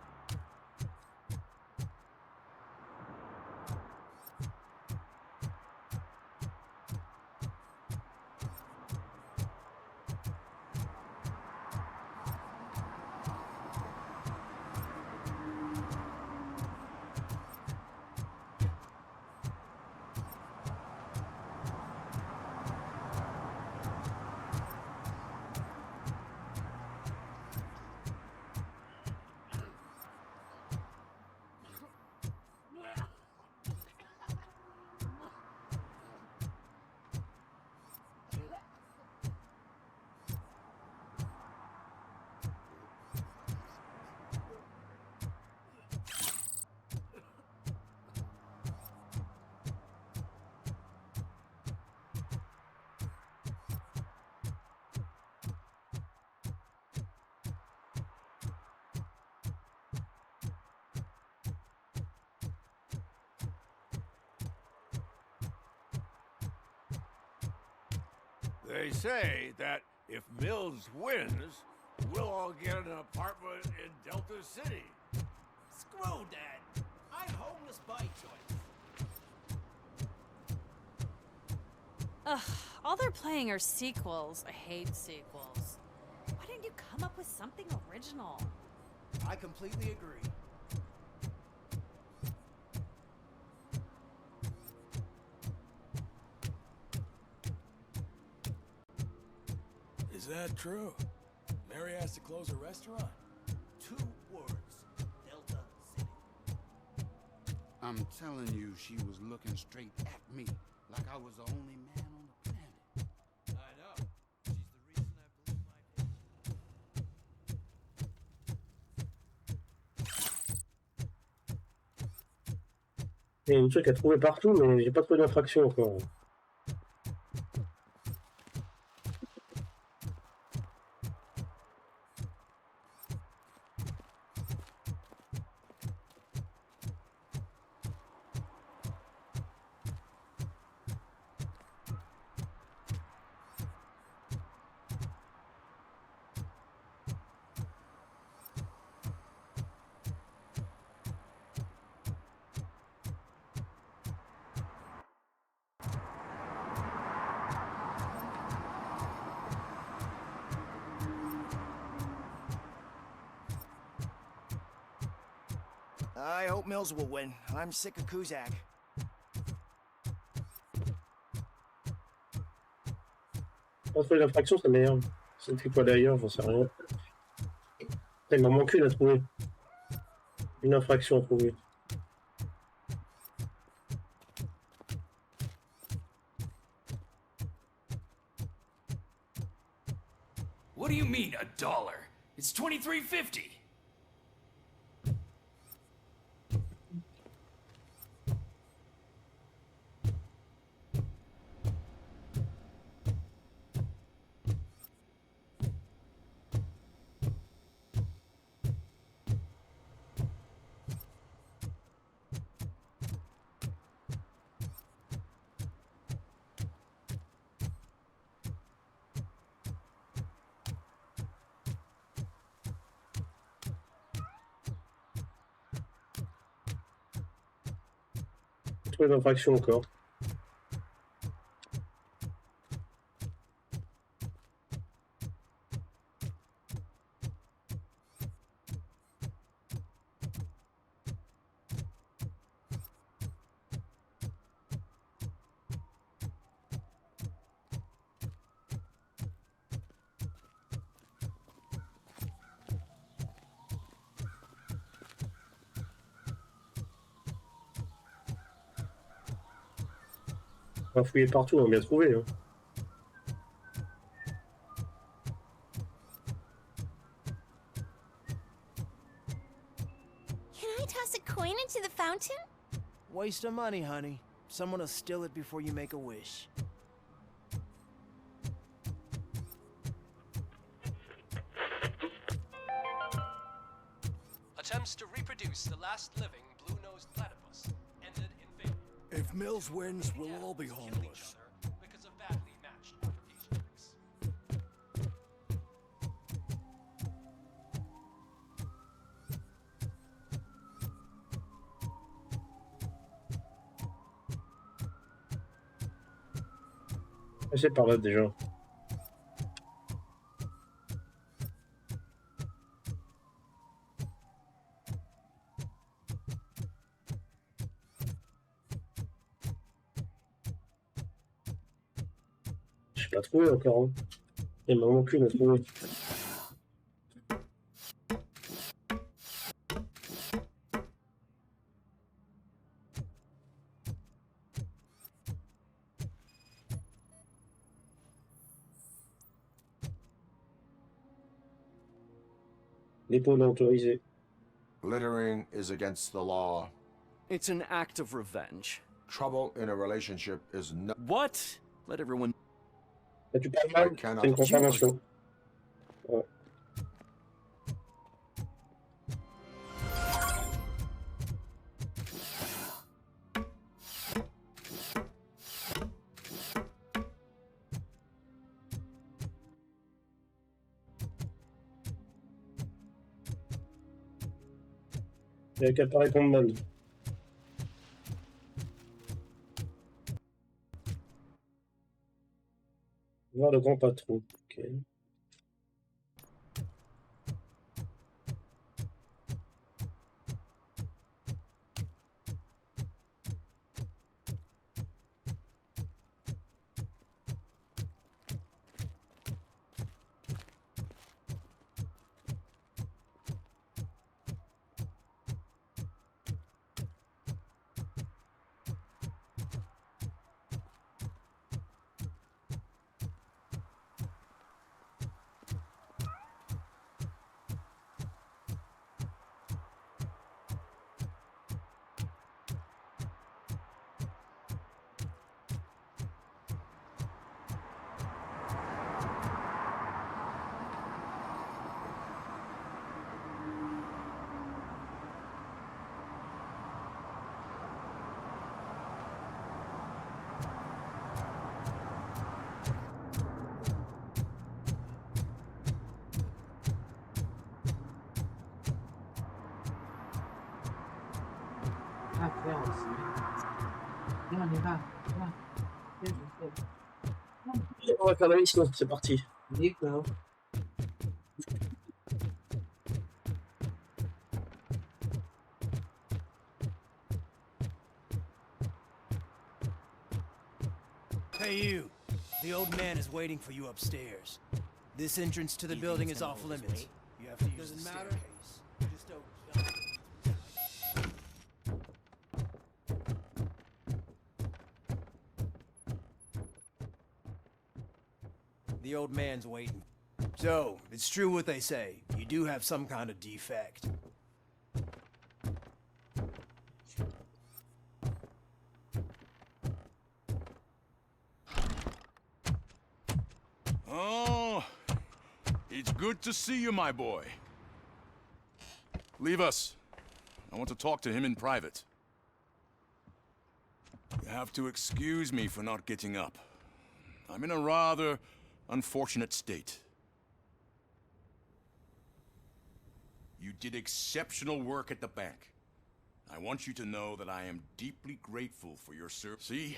They say that if Mills wins, We'll all get an apartment in Delta City. Screw that. I'm homeless by choice. Ugh, all they're playing are sequels. I hate sequels. Why didn't you come up with something original? I completely agree. Is that true? Mary has to close a restaurant? 2 words. Delta City. I'm telling you, she was looking straight at me, like I was the only man on the planet. I know. She's the reason I believe my Il y a une truc à trouver partout, mais j'ai pas trouvé d'infraction encore. I hope Mills will win. I'm sick of Kuzak. Pas trouvé l'infraction, ça m'énerve. C'était quoi d'ailleurs, j'en sais rien. Il m'en manque une à trouver. Une infraction à trouver. What do you mean, $1? It's $23.50. Trouver l'infraction encore. On va fouiller partout, on va bien trouver. Hein. Can I toss a coin into the fountain? Waste of money, honey. Someone will steal it before you make a wish. Attempts to reproduce the last living blue-nosed platypus ended in failure. If Mills wins, we'll all be homeless. Because of badly matched applications. C'est par là déjà. J'ai pas trouvé encore. Hein. Il m'en manque une à trouver. Dépôt non autorisé. Littering is against the law. It's an act of revenge. Trouble in a relationship is no. What? Let everyone. Là, tu parles mal, c'est une confirmation. Ouais. Il a qu'à pas répondre mal. Voir le grand patron. Ok. Ah, faire aussi. Viens, on y va. Viens. Viens, je fais. On va faire la mission, c'est parti. D'accord. Hey, you. The old man is waiting for you upstairs. This entrance to the building is off limits. You have to use the staircase. Just don't. The old man's waiting. So, it's true what they say. You do have some kind of defect. Oh, it's good to see you, my boy. Leave us. I want to talk to him in private. You have to excuse me for not getting up. I'm in a rather unfortunate state. You did exceptional work at the bank. I want you to know that I am deeply grateful for your service. See,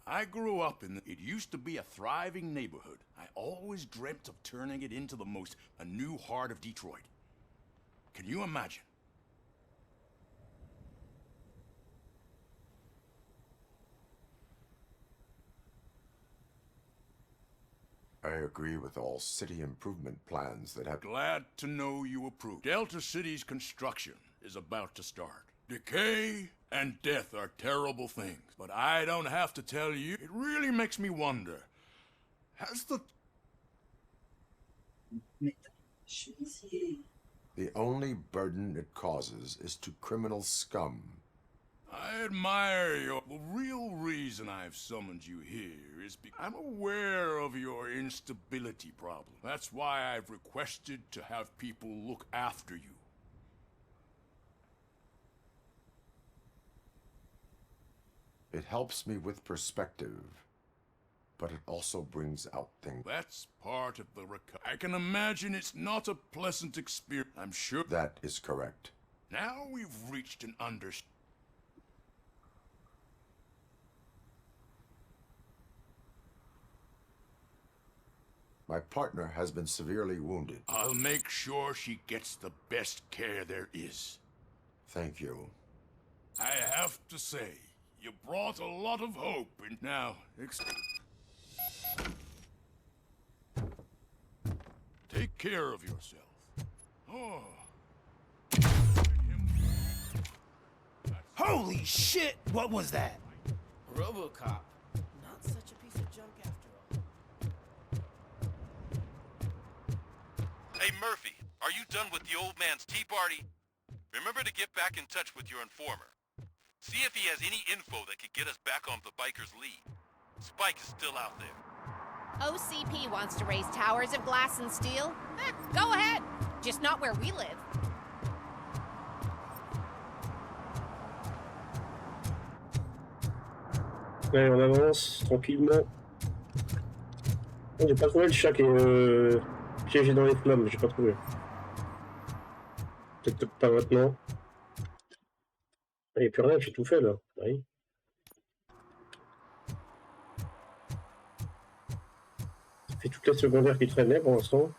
I grew up in it used to be a thriving neighborhood. I always dreamt of turning it into a new heart of Detroit. Can you imagine? I agree with all city improvement plans that have... Glad to know you approve. Delta City's construction is about to start. Decay and death are terrible things, but I don't have to tell you. It really makes me wonder. Has the... The only burden it causes is to criminal scum. I admire your... The real reason I've summoned you here is because I'm aware of your instability problem. That's why I've requested to have people look after you. It helps me with perspective, but it also brings out things. That's part of the I can imagine it's not a pleasant experience. I'm sure... That is correct. Now we've reached an understanding. My partner has been severely wounded. I'll make sure she gets the best care there is. Thank you. I have to say, you brought a lot of hope in... Now, take care of yourself. Oh. Holy shit! What was that? Robocop. Not such a piece of junk after all. Hey, Murphy, are you done with the old man's tea party? Remember to get back in touch with your informer. See if he has any info that could get us back on the biker's lead. Spike is still out there. OCP wants to raise towers of glass and steel? Go ahead. Just not where we live. Allez, on avance tranquillement. Oh, j'ai pas trouvé le chat qui est piégé dans les flammes, j'ai pas trouvé. Peut-être pas maintenant. n'y a plus rien, j'ai tout fait là. Oui. Ça fait toutes les secondaires qui traînaient pour l'instant.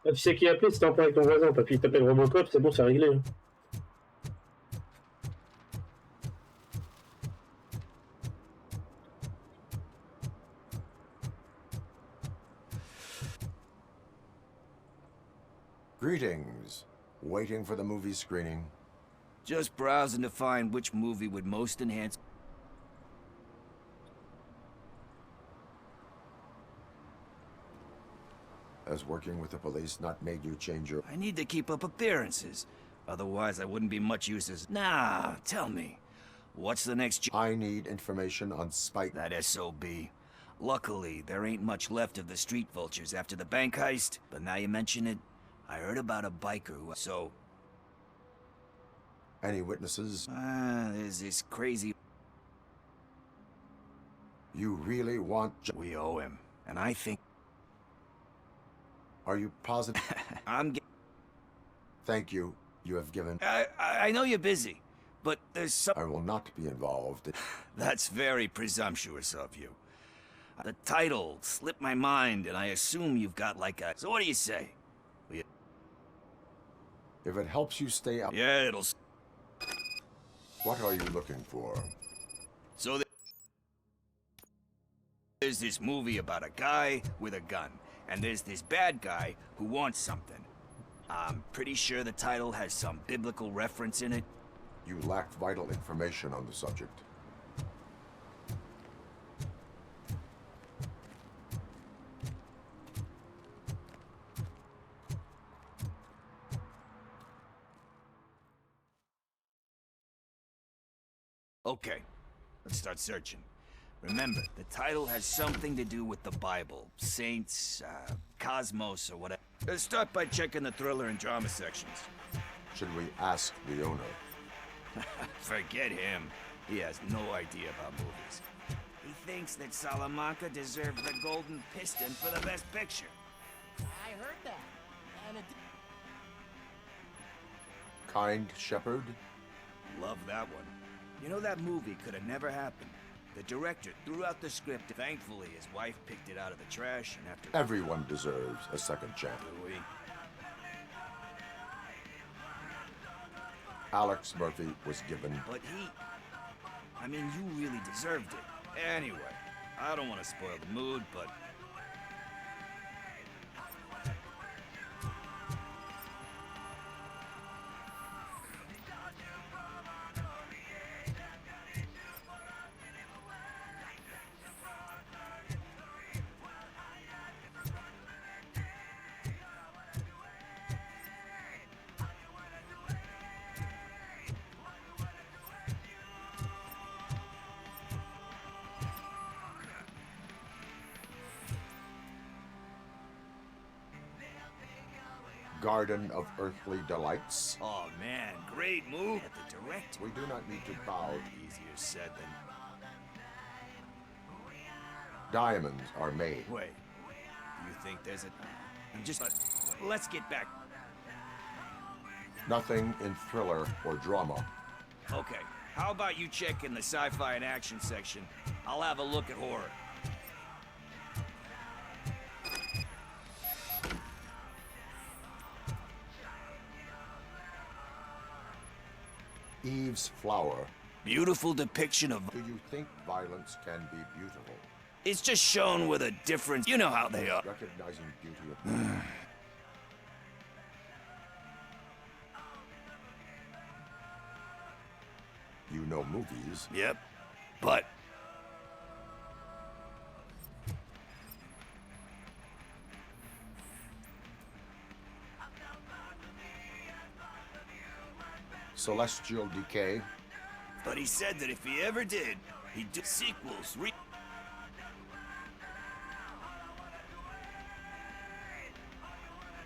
Ah, tu sais qui a appelé, c'était un peu avec ton voisin, papy. Il t'appelle Robocop, c'est bon, c'est réglé. Hein. Greetings. Waiting for the movie screening? Just browsing to find which movie would most enhance... Has working with the police not made you change your... I need to keep up appearances. Otherwise, I wouldn't be much use as... Nah, tell me. What's the next... I need information on Spike. That SOB. Luckily, there ain't much left of the street vultures after the bank heist. But now you mention it, I heard about a biker who... So... Any witnesses? There's this crazy... You really want... We owe him. And I think... Are you positive? I'm... Thank you. You have given... I know you're busy, but there's some... I will not be involved. That's very presumptuous of you. The title slipped my mind, and I assume you've got like a... So what do you say? If it helps you stay up... Yeah, it'll... What are you looking for? So there's this movie about a guy with a gun, and there's this bad guy who wants something. I'm pretty sure the title has some biblical reference in it. You lack vital information on the subject. Okay, let's start searching. Remember, the title has something to do with the Bible, saints, cosmos, or whatever. Let's start by checking the thriller and drama sections. Should we ask the owner? Forget him. He has no idea about movies. He thinks that Salamanca deserved the Golden Piston for the Best Picture. I heard that. And it... Kind Shepherd? Love that one. You know, that movie could have never happened. The director threw out the script. Thankfully, his wife picked it out of the trash, and after... Everyone deserves a second chance. Louis. Alex Murphy was given... But he... I mean, you really deserved it. Anyway, I don't want to spoil the mood, but... Garden of Earthly Delights. Oh man, great move at the director. We do not need to bow. Easier said than... Diamonds are made. Wait, do you think there's a... I'm just... let's get back. Nothing in thriller or drama. Okay, how about you check in the sci-fi and action section? I'll have a look at horror. Eve's Flower. Beautiful depiction of... Do you think violence can be beautiful? It's just shown with a difference. You know how they are. Recognizing beauty of... You know movies. Yep, but... Celestial Decay. But he said that if he ever did, he'd do sequels.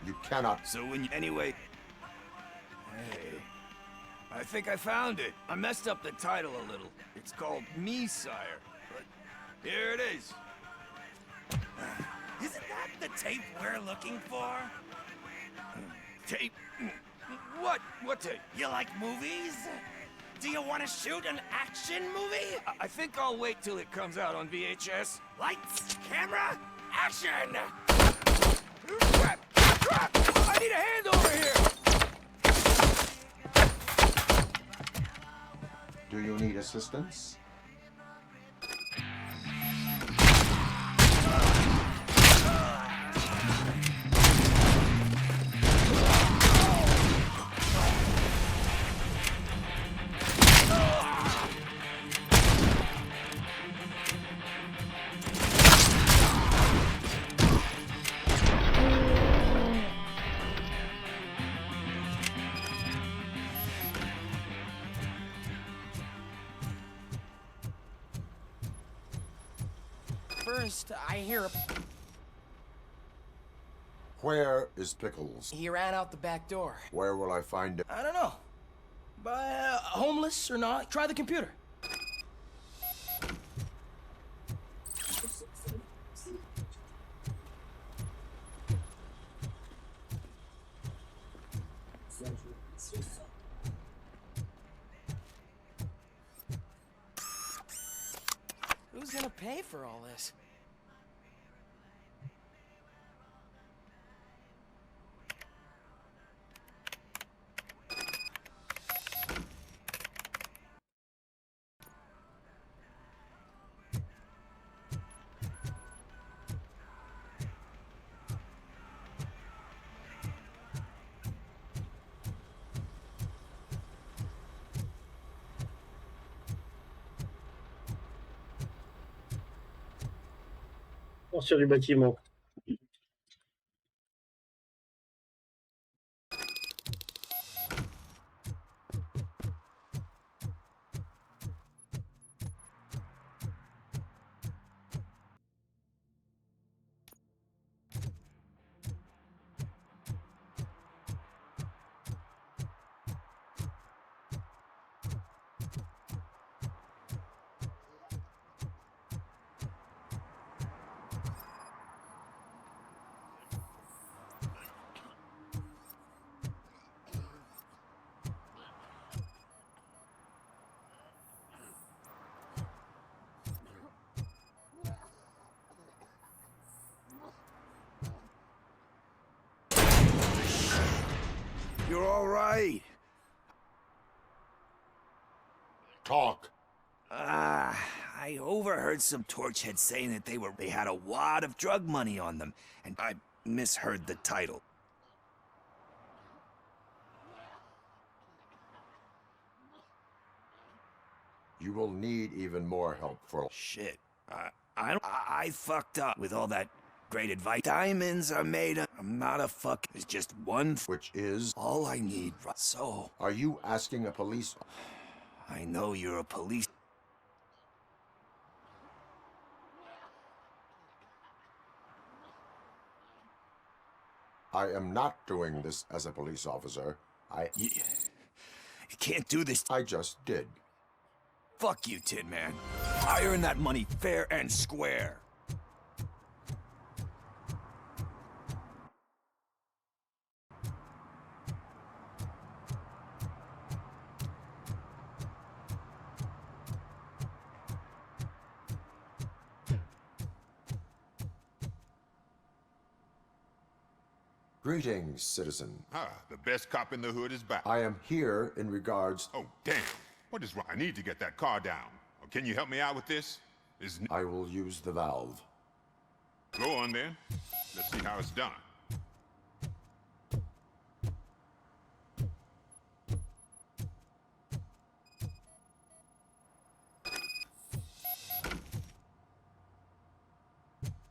You cannot. So when you... Anyway... Hey... I think I found it. I messed up the title a little. It's called Me, Sire. But here it is. Isn't that the tape we're looking for? Tape? What? What tape? You like movies? Do you want to shoot an action movie? I think I'll wait till it comes out on VHS. Lights, camera, action! Crap! Crap! I need a hand over here! Do you need assistance? First, I hear a... Where is Pickles? He ran out the back door. Where will I find him? I don't know. But, homeless or not, try the computer. Who's gonna pay for all this? Sur du bâtiment. You're all right. Talk. I overheard some torchheads saying that they had a wad of drug money on them, and I misheard the title. You will need even more help for... Shit. I fucked up with all that great advice. Diamonds are made of... I'm not a fuck. It's just one... Which is... All I need. So... Are you asking a police... I know you're a police... I am not doing this as a police officer. You can't do this. I just did. Fuck you, Tin Man. I earned that money fair and square. Greetings, citizen. The best cop in the hood is back. I am here in regards... Oh, damn. What is wrong? I need to get that car down. Can you help me out with this? I will use the valve. Go on, then. Let's see how it's done.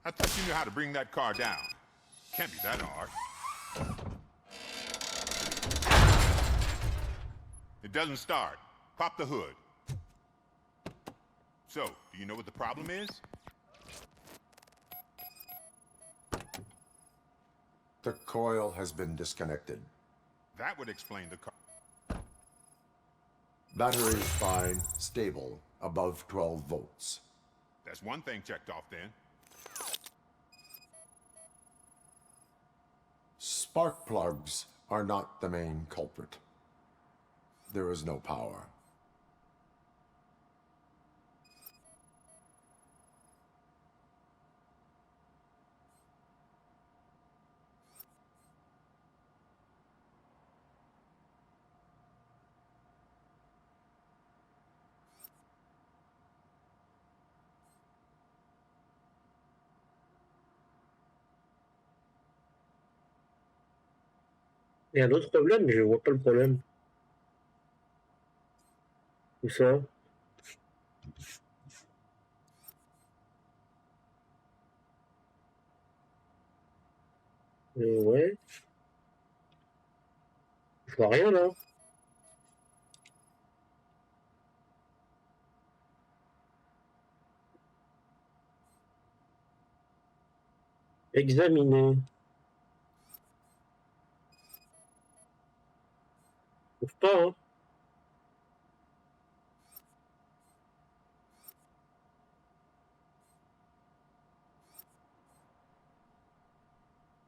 I thought you knew how to bring that car down. Can't be that hard. It doesn't start. Pop the hood. So, do you know what the problem is? The coil has been disconnected. That would explain the car. Battery is fine, stable, above 12 volts. That's one thing checked off then. Spark plugs are not the main culprit. There is no power. Il y a un autre problème, mais je vois pas le problème. Où ça? Ouais. Je vois rien là. Examiner. Je trouve pas, hein.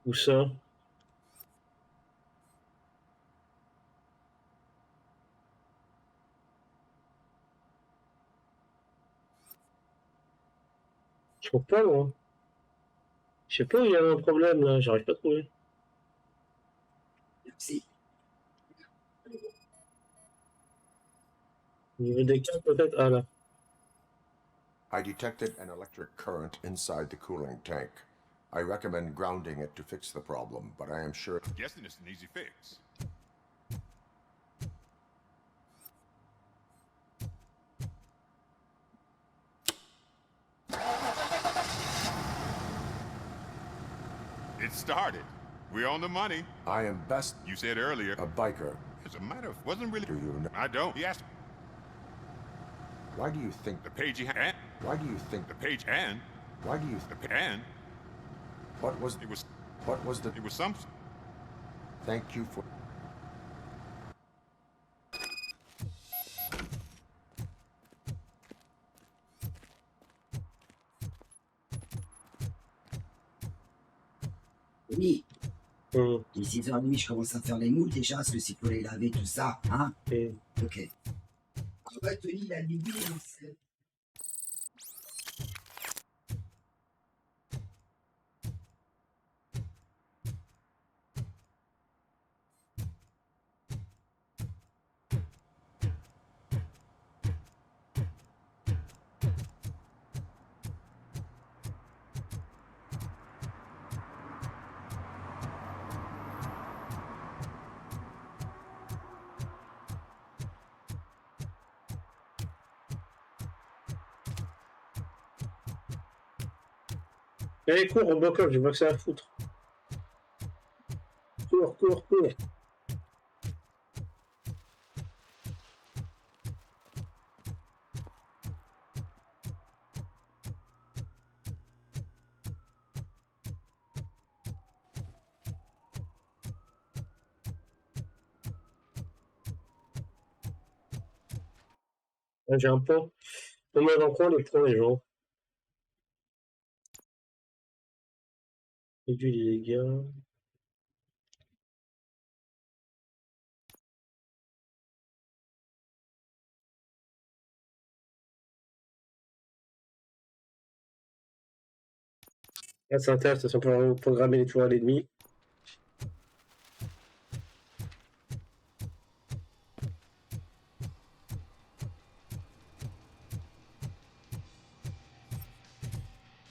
Où ça? Je trouve pas, moi. Je sais pas où il y a un problème là, j'arrive pas à trouver. Merci. Au niveau des câbles, peut-être. Ah là. I detected an electric current inside the cooling tank. I recommend grounding it to fix the problem, but I am sure... Guessing it's an easy fix. It started. We're on the money. I am best... You said earlier. A biker. As a matter of... Wasn't really... Do you know... I don't. He asked... Why do you think... The page he had... Why do you think... The page and... Why do you... The and... What was... It was... What was the... It was some... Thank you for... Oui. Il est 6h30, je commence à faire les moules déjà, parce que s'il faut les laver, tout ça, hein? Ok. Ah bah, Tony, il a dit oui, c'est... Allez, cours, Robocop, j'ai pas que ça à foutre. Cours, cours, cours. J'ai un pot. On met dans quoi les points, les gens? Réduit les dégâts. Ah, c'est intéressant pour programmer les tours à l'ennemi.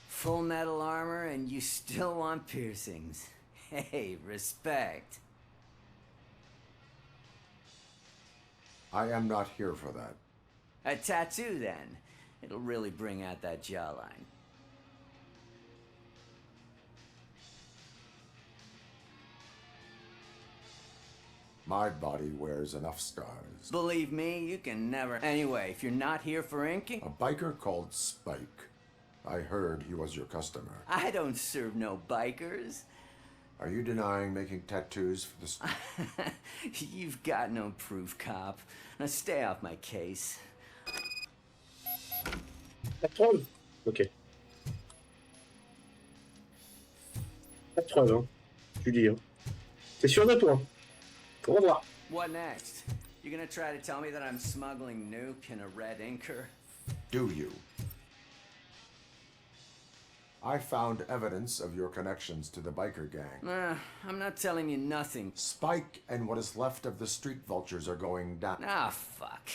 Full metal armor and you still want piercings. Hey, respect. I am not here for that. A tattoo, then. It'll really bring out that jawline. My body wears enough scars. Believe me, you can never... Anyway, if you're not here for inking... A biker called Spike. I heard he was your customer. I don't serve no bikers. Are you denying making tattoos for this? You've got no proof, cop. Now stay off my case. Pas de preuve? Ok. Pas de preuve, hein. Tu dis, hein. T'es sûr de toi? Au revoir. What next? You gonna try to tell me that I'm smuggling nuke in a red inker? Do you? I found evidence of your connections to the biker gang. I'm not telling you nothing. Spike and what is left of the street vultures are going down. Ah, fuck.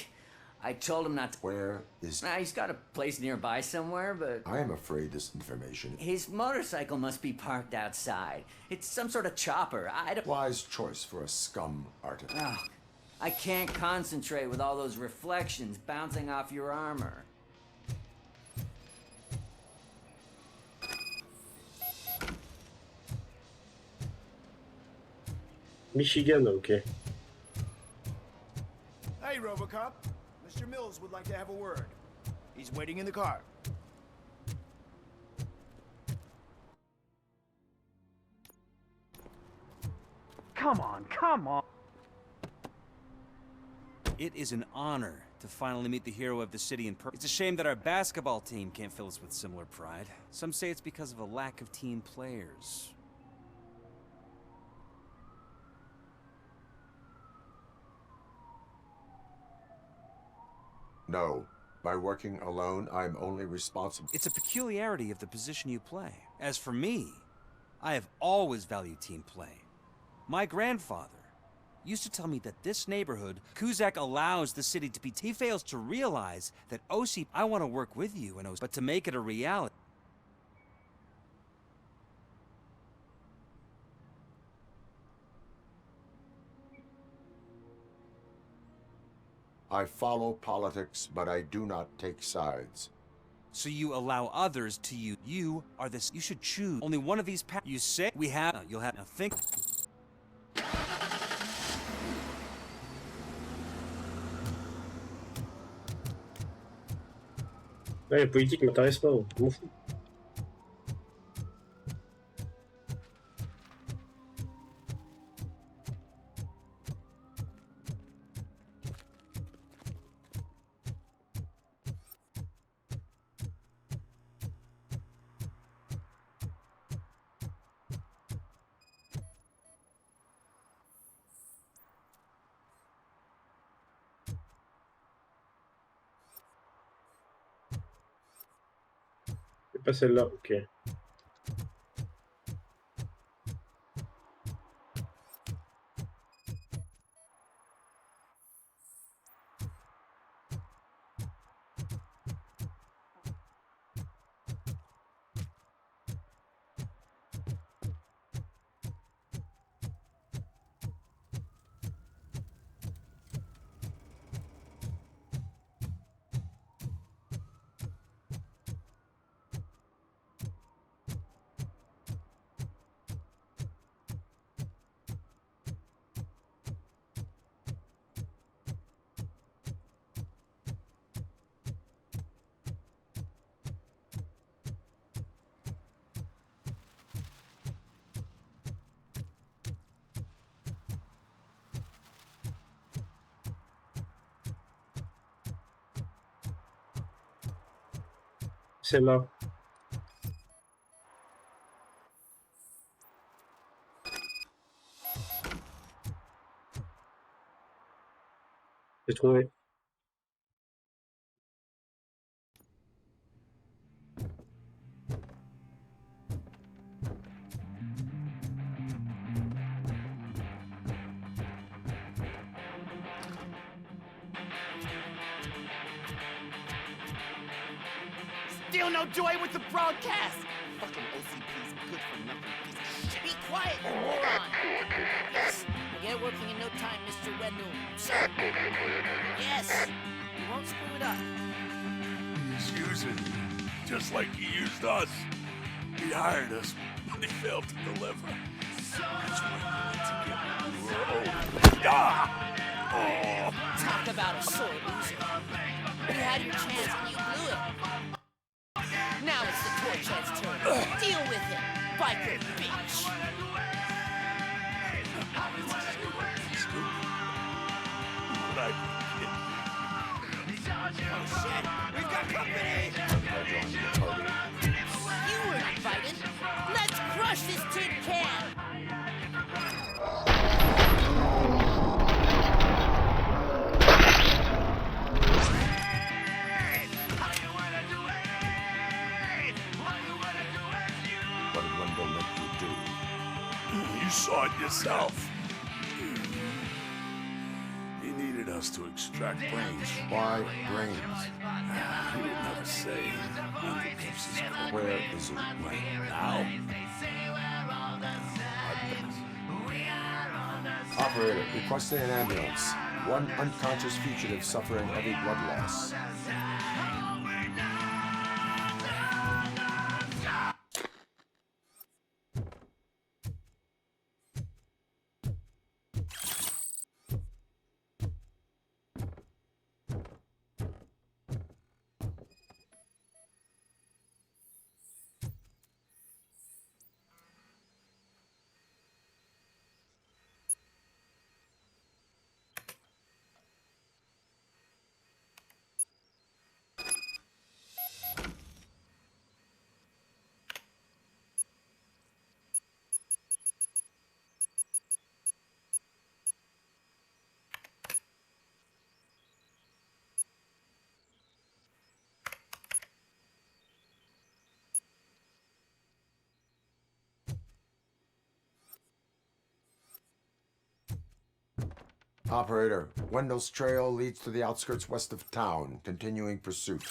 I told him not to. Where is... He's got a place nearby somewhere, but... I am afraid this information... His motorcycle must be parked outside. It's some sort of chopper. I don't... Wise choice for a scum artist. Oh, I can't concentrate with all those reflections bouncing off your armor. Michigan, ok. Hey, Robocop. Mr. Mills would like to have a word. He's waiting in the car. Come on, come on. It is an honor to finally meet the hero of the city in person. It's a shame that our basketball team can't fill us with similar pride. Some say it's because of a lack of team players. No. By working alone, I'm only responsible... It's a peculiarity of the position you play. As for me, I have always valued team play. My grandfather used to tell me that this neighborhood, Kuzak allows the city to be... He fails to realize that OC... I want to work with you, and but to make it a reality... I follow politics, but I do not take sides. So you allow others to use... You are this... You should choose only one of these paths. You say we have... You'll have... Now think... Ouais, la politique m'intéresse pas, je m'en fous. C'est pas celle-là, ok. Celle-là. J'ai trouvé. Still no joy with the broadcast! Fucking OCP's good for nothing piece of shit. Be quiet, you moron! Yes, we'll get working in no time, Mr. Wendell. Sir! Yes! You won't screw it up. He's using you, just like he used us. He hired us, but he failed to deliver. That's why we need to get... Oh! Talk about a sore loser. You had your chance and you blew it. Now it's the toy cat's turn. Deal with it, biker bitch. I kid. Oh shit, we've got company! You were invited. Let's crush this tin can! What did Wendell make you do? You saw it yourself. He needed us to extract brains. Why brains? He would never say. Wendell keeps his cool. Where is he? Right now? Operator, requesting an ambulance. One unconscious fugitive suffering heavy blood loss. Operator, Wendell's trail leads to the outskirts west of town, continuing pursuit.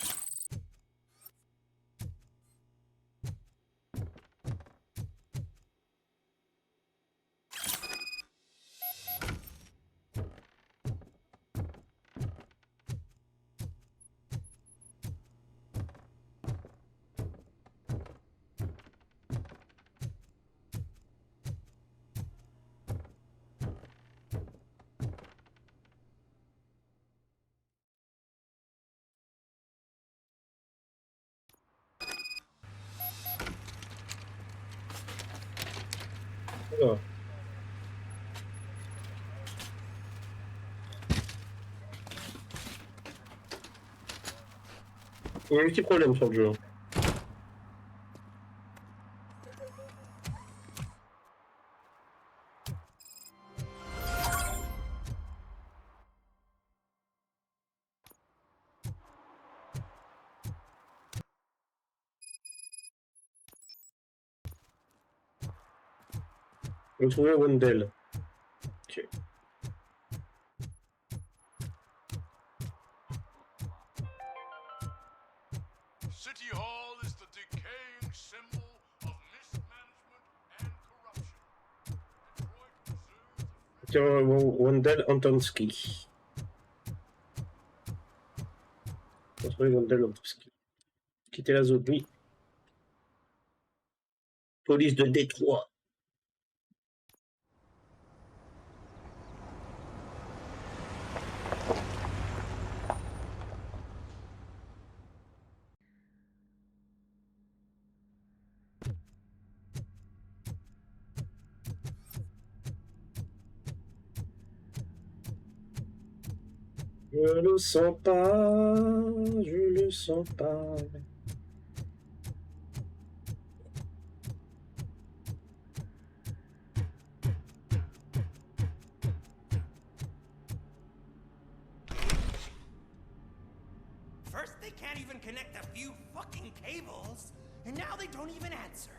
Alors. Il y a un petit problème sur le jeu. Retrouver Wendell. Ok. City Hall is the decaying symbol of mismanagement and corruption. Wendell Antonski. Retrouver Wendell Antonski. Quitter la zone, oui. Police de Détroit. Je le sens pas, je le sens pas. First they can't even connect a few fucking cables, and now they don't even answer.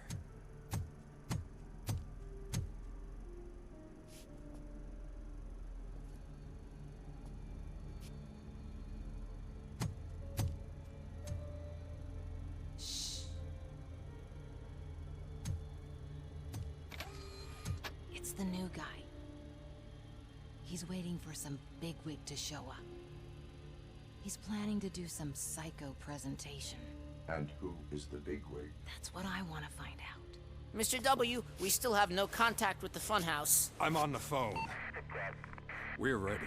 It's the new guy. He's waiting for some bigwig to show up. He's planning to do some psycho presentation. And who is the bigwig? That's what I want to find out. Mr. W, we still have no contact with the funhouse. I'm on the phone. We're ready.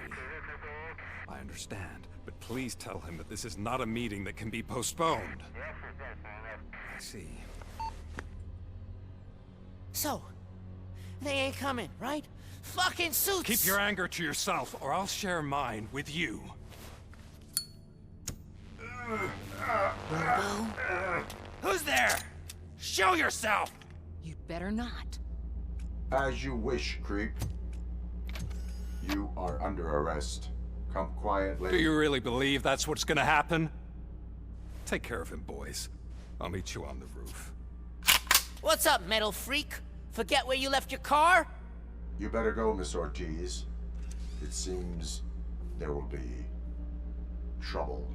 I understand, but please tell him that this is not a meeting that can be postponed. I see. So, they ain't coming, right? Fucking suits! Keep your anger to yourself, or I'll share mine with you. Robo? Who's there? Show yourself! You'd better not. As you wish, creep. You are under arrest. Come quietly. Do you really believe that's what's gonna happen? Take care of him, boys. I'll meet you on the roof. What's up, metal freak? Forget where you left your car? You better go, Miss Ortiz. It seems there will be trouble.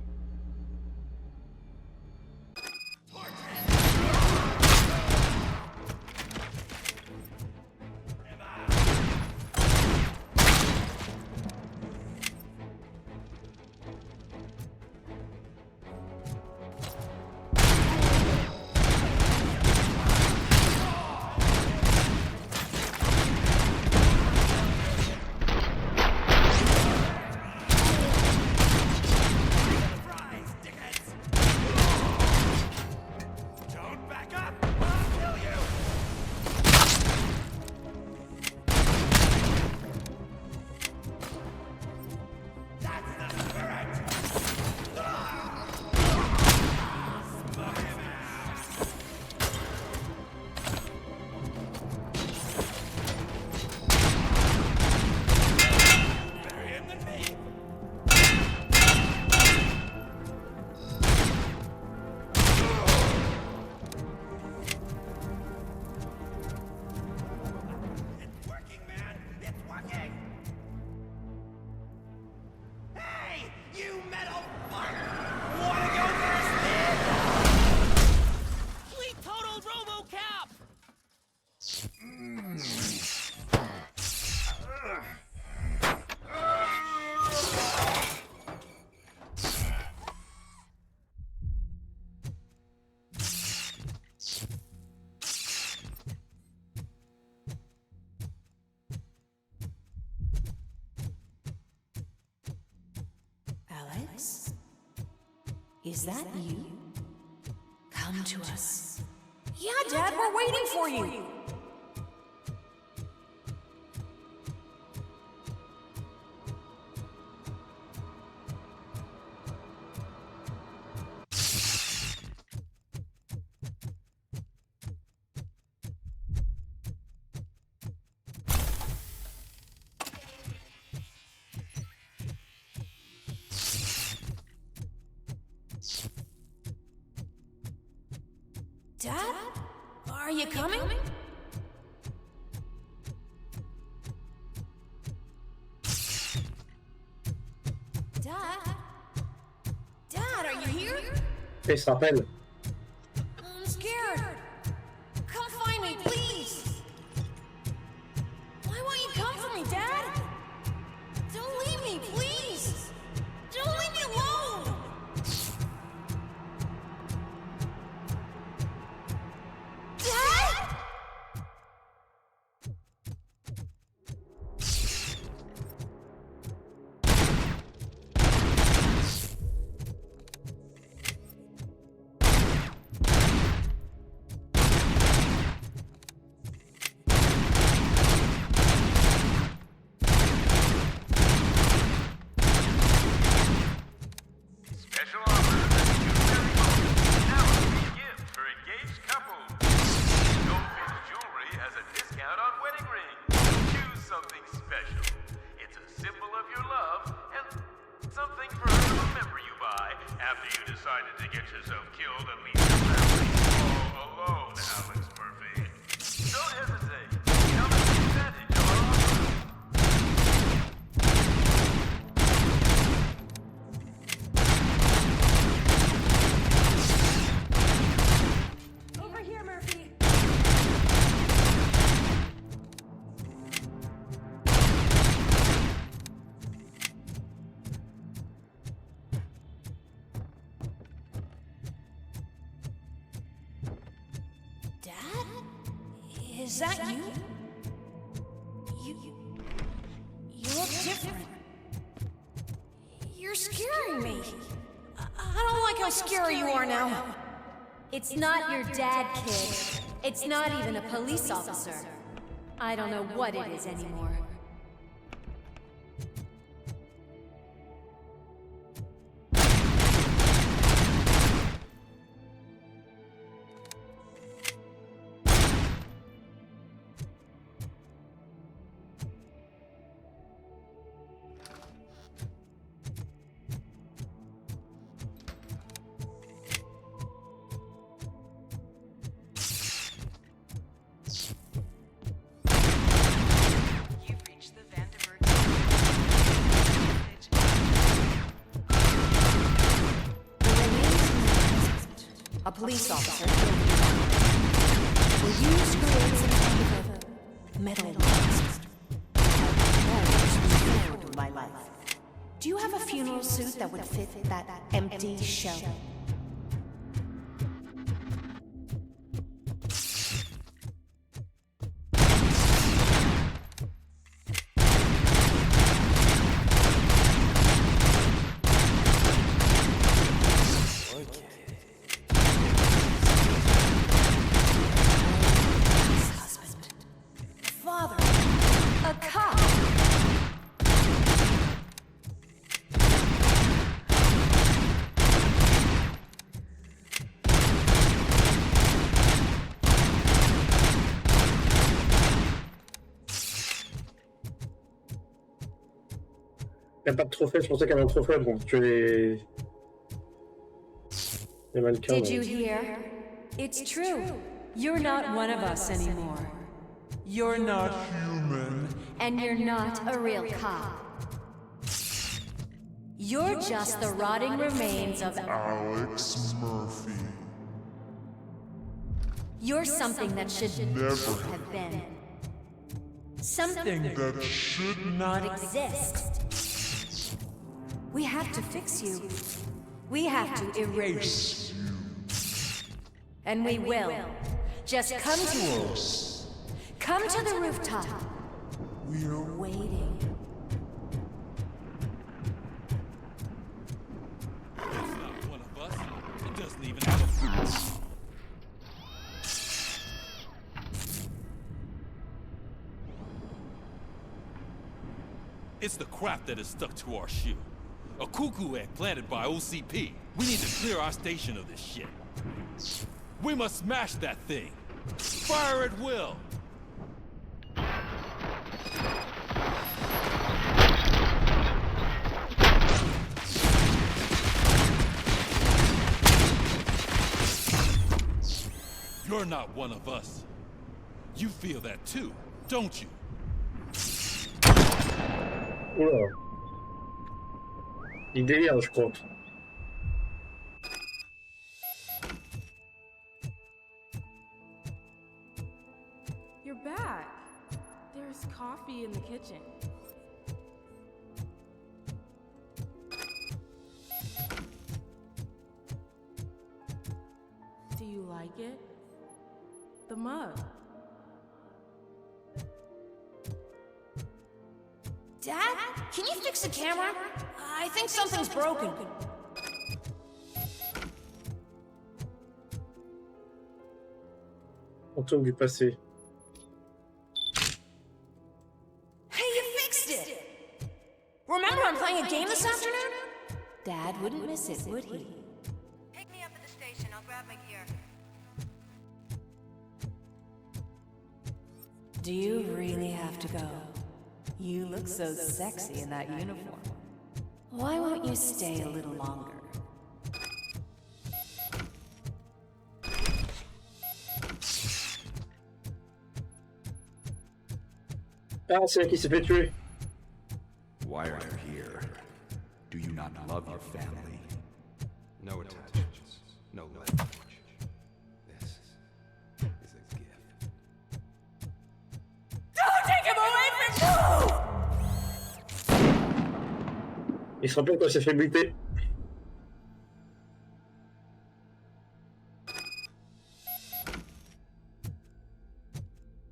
Alex? Is that you? Come to us. Yeah, Dad, we're waiting for you. Dad? Are you coming? Dad? Dad, are you here? Il se rappelle. I'm scared. Come find me, please. Why won't you come for me, Dad? Don't leave me, please. Don't leave me alone. Dad? Special offer that you very much now a free gift for engaged couples. Goldfish Jewelry has a discount on wedding rings. Choose something special. It's a symbol of your love and something for her to remember you by after you decided to get yourself killed and leave your family all alone, Alex Murphy. Don't hesitate. Come and take advantage of our offer. Over here, Murphy. Dad? Is that you? You look different. You're scaring me. I don't like how scary you are now. It's not your dad, kid. It's not even a police officer. I don't know what it is anymore. police officer will use to create some kind of a metal mask. Forward in my life. Do you have a funeral suit that would fit that empty shell? Il n'y a pas de trophée, je pensais qu'il y avait un trophée pour tuer les mannequins. Did you hear? It's true. You're not one of us anymore. You're not human. And you're not a real cop. You're just the rotting remains of Alex Murphy. You're something that should never have been. Something that should not exist. We have to fix you. We have to erase you. And we will. Just come to us. Come to the rooftop. We're waiting. It's not one of us. It doesn't even have a foot. It's the crap that is stuck to our shoe. A cuckoo egg planted by OCP. We need to clear our station of this shit. We must smash that thing. Fire at will. You're not one of us. You feel that too, don't you? Oula. Il délire, je crois. You're back. There's coffee in the kitchen. Do you like it? The mug. Dad, can you fix the camera? I think something's broken. Fantôme du passé. Hey, you fixed it! Remember I'm playing a game this afternoon? Dad wouldn't miss it, would he? Pick me up at the station. I'll grab my gear. Do you really have to go? You look so sexy in that uniform. Why won't you stay a little longer? Ah, c'est elle qui s'est fait tuer. Why are you here? Do you not love your family? No attachments, no language. This is a gift. Don't take him away from you! Il se rappelle quand il s'est fait buter.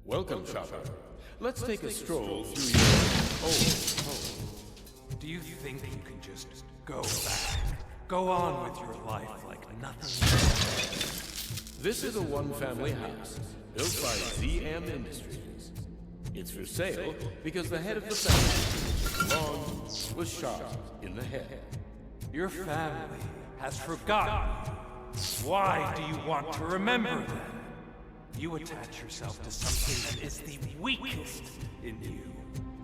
Welcome, Chopper. Let's take a stroll through your old home. Do you think you can just go back? Go on with your life like nothing? This is a one-family house built by ZM Industries. It's for sale because the head of the family, Long, was shot in the head. Your family has forgotten you. Why do you want to remember them? You attach yourself to something that is the weakest in you.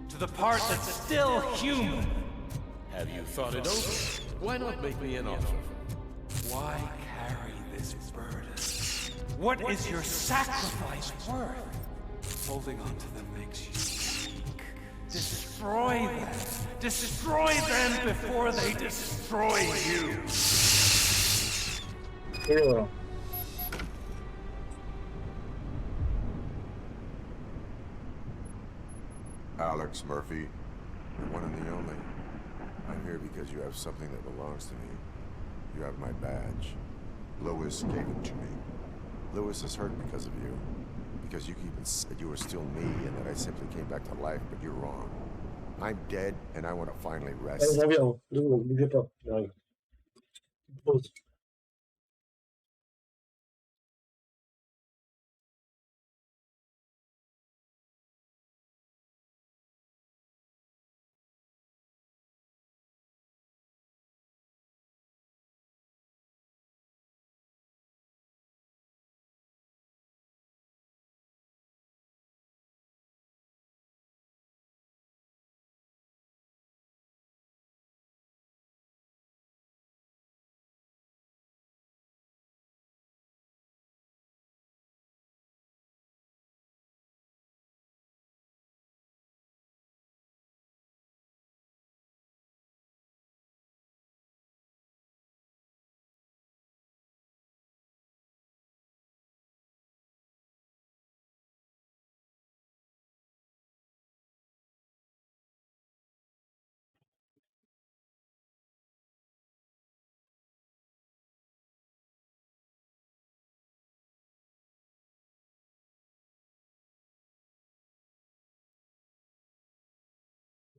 To the part that's still human. Have you thought it over? Why not make me an offer? Why carry this burden? What is your sacrifice worth? Holding on to them makes you weak. Destroy them. Destroy them before they destroy you. Et voilà. Alex Murphy, the one and the only. I'm here because you have something that belongs to me. You have my badge. Lewis gave it to me. Lewis is hurt because of you. Because you even said you were still me and that I simply came back to life, but you're wrong. I'm dead and I want to finally rest. Allez, j'en viens. 2 secondes, bougez pas. J'arrive. Pause.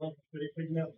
Non, je fais les fruits de merde.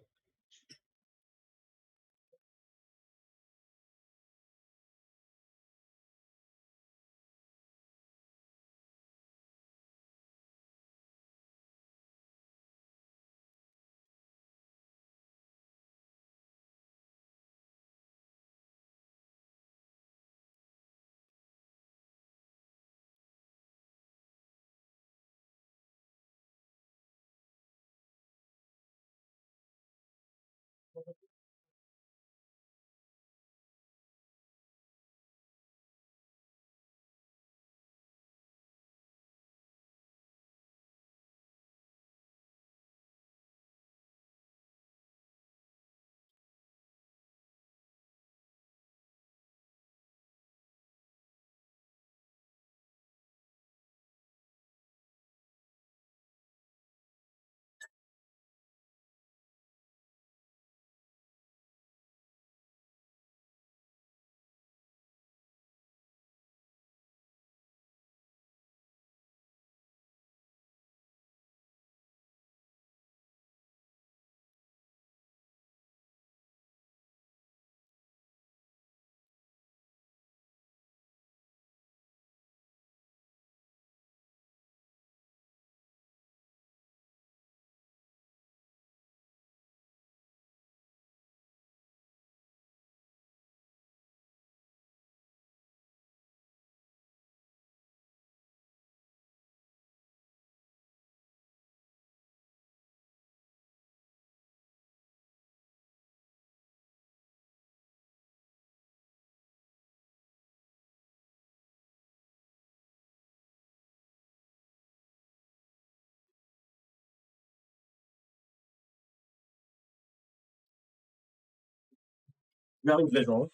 J'arrive, les gens.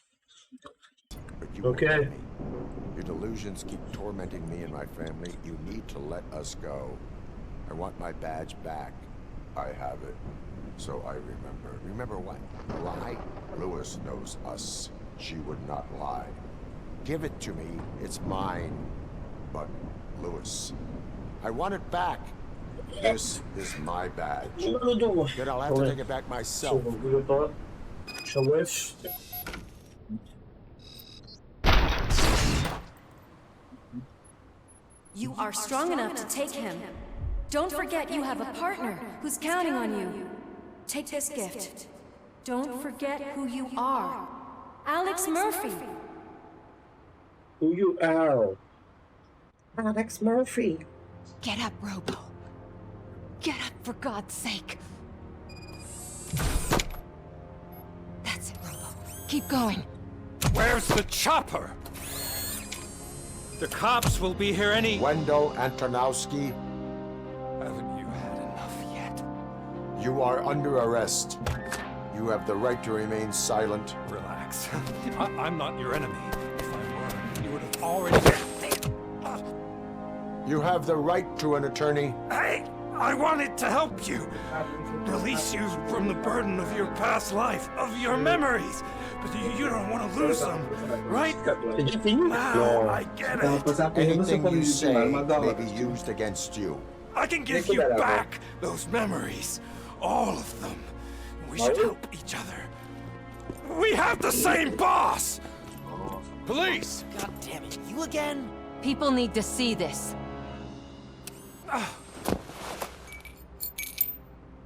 But you Ok. won't let me. Your delusions keep tormenting me and my family. You need to let us go. I want my badge back. I have it. So I remember. Remember what? A lie? Lewis knows us. She would not lie. Give it to me. It's mine. But, Lewis, I want it back. This is my badge. Then I'll have to take it back myself. You are strong enough to take him. Don't forget you have a partner who's counting on you. Take this gift. Don't forget who you are. Alex Murphy. Who you are? Alex Murphy. Get up, Robo. Get up, for God's sake. That's it, Robo. Keep going. Where's the chopper? The cops will be here any... Wendell Antonowski. Haven't you had enough yet? You are under arrest. You have the right to remain silent. Relax. I'm not your enemy. If I were, you would have already... You have the right to an attorney. Hey! I wanted to help you. Release you from the burden of your past life, of your memories. But you don't want to lose them, right? Now I get it. Anything you say may be used against you. I can give you back those memories. All of them. We should help each other. We have the same boss! Police! God damn it, you again? People need to see this.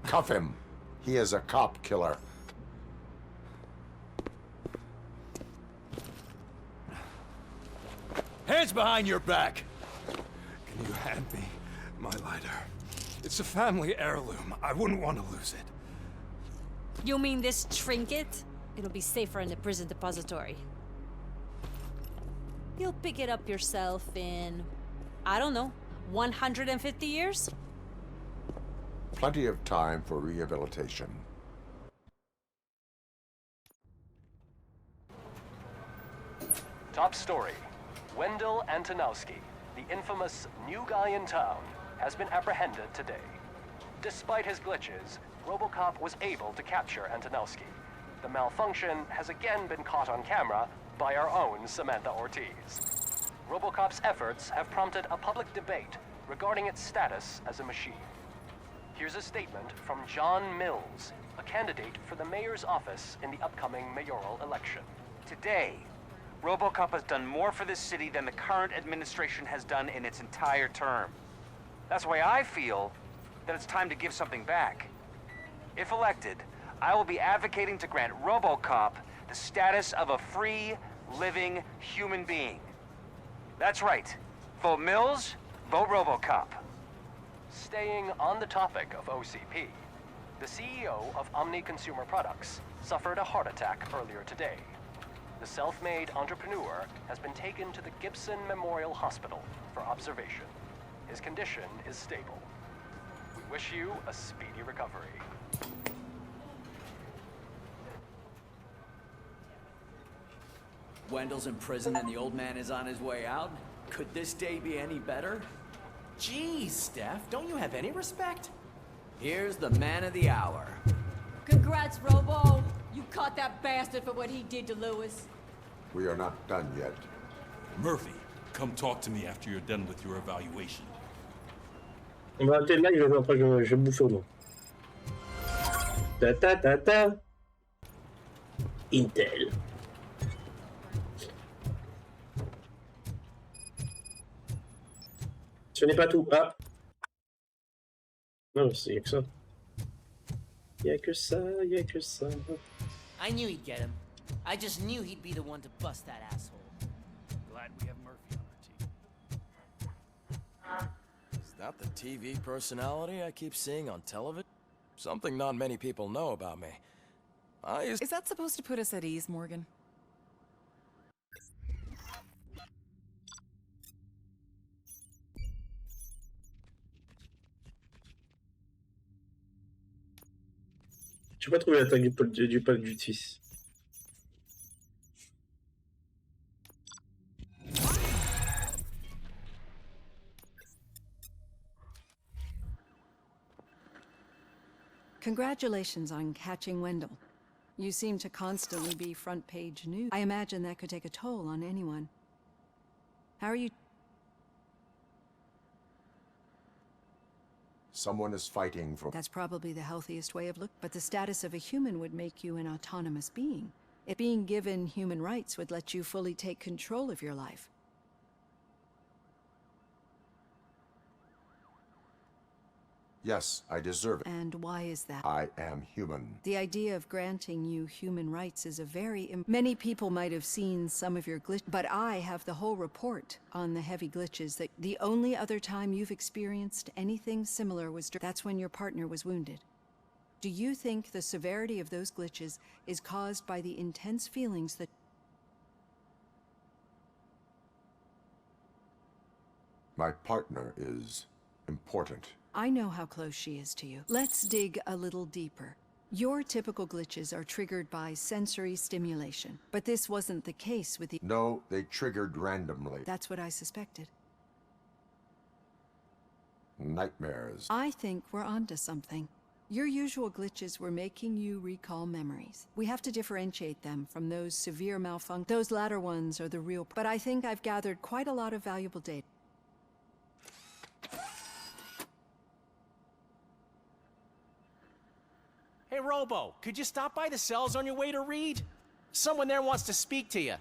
Cuff him. He is a cop killer. Hands behind your back! Can you hand me my lighter? It's a family heirloom. I wouldn't want to lose it. You mean this trinket? It'll be safer in the prison depository. You'll pick it up yourself in, I don't know, 150 years? Plenty of time for rehabilitation. Top story. Wendell Antonowski, the infamous new guy in town, has been apprehended today. Despite his glitches, Robocop was able to capture Antonowski. The malfunction has again been caught on camera by our own Samantha Ortiz. Robocop's efforts have prompted a public debate regarding its status as a machine. Here's a statement from John Mills, a candidate for the mayor's office in the upcoming mayoral election. Today, Robocop has done more for this city than the current administration has done in its entire term. That's why I feel that it's time to give something back. If elected, I will be advocating to grant Robocop the status of a free, living human being. That's right. Vote Mills, vote Robocop. Staying on the topic of OCP, the CEO of Omni Consumer Products suffered a heart attack earlier today. The self-made entrepreneur has been taken to the Gibson Memorial Hospital for observation. His condition is stable. We wish you a speedy recovery. Wendell's in prison and the old man is on his way out? Could this day be any better? Geez, Steph, don't you have any respect? Here's the man of the hour. Congrats, Robo! You caught that bastard for what he did to Lewis. We are not done yet. Murphy, come talk to me after you're done with your evaluation. On va peut-être là, il va voir après que je bouffe au nom. Ta ta ta ta. Intel. Ce n'est pas tout. Ah. Non, c'est que ça. Y'a que ça, y'a que ça. I knew he'd get him. I just knew he'd be the one to bust that asshole. Glad we have Murphy on our team. Is that the TV personality I keep seeing on television? Something not many people know about me. Is that supposed to put us at ease, Morgan? J'ai pas trouvé l'attaque du pack du 6. Congratulations on catching Wendell. You seem to constantly be front page news. I imagine that could take a toll on anyone. How are you? Someone is fighting for... That's probably the healthiest way of looking. But the status of a human would make you an autonomous being. If being given human rights would let you fully take control of your life. Yes, I deserve it. And why is that? I am human. The idea of granting you human rights is a very... Many people might have seen some of your glitches, but I have the whole report on the heavy glitches. That the only other time you've experienced anything similar was... That's when your partner was wounded. Do you think the severity of those glitches is caused by the intense feelings that... My partner is important. I know how close she is to you. Let's dig a little deeper. Your typical glitches are triggered by sensory stimulation, but this wasn't the case with the... No, they triggered randomly. That's what I suspected. nightmares. I think we're onto something. Your usual glitches were making you recall memories. We have to differentiate them from those severe malfunctions. Those latter ones are the real... But I think I've gathered quite a lot of valuable data. Hey, Robo, could you stop by the cells on your way to Reed? Someone there wants to speak to you.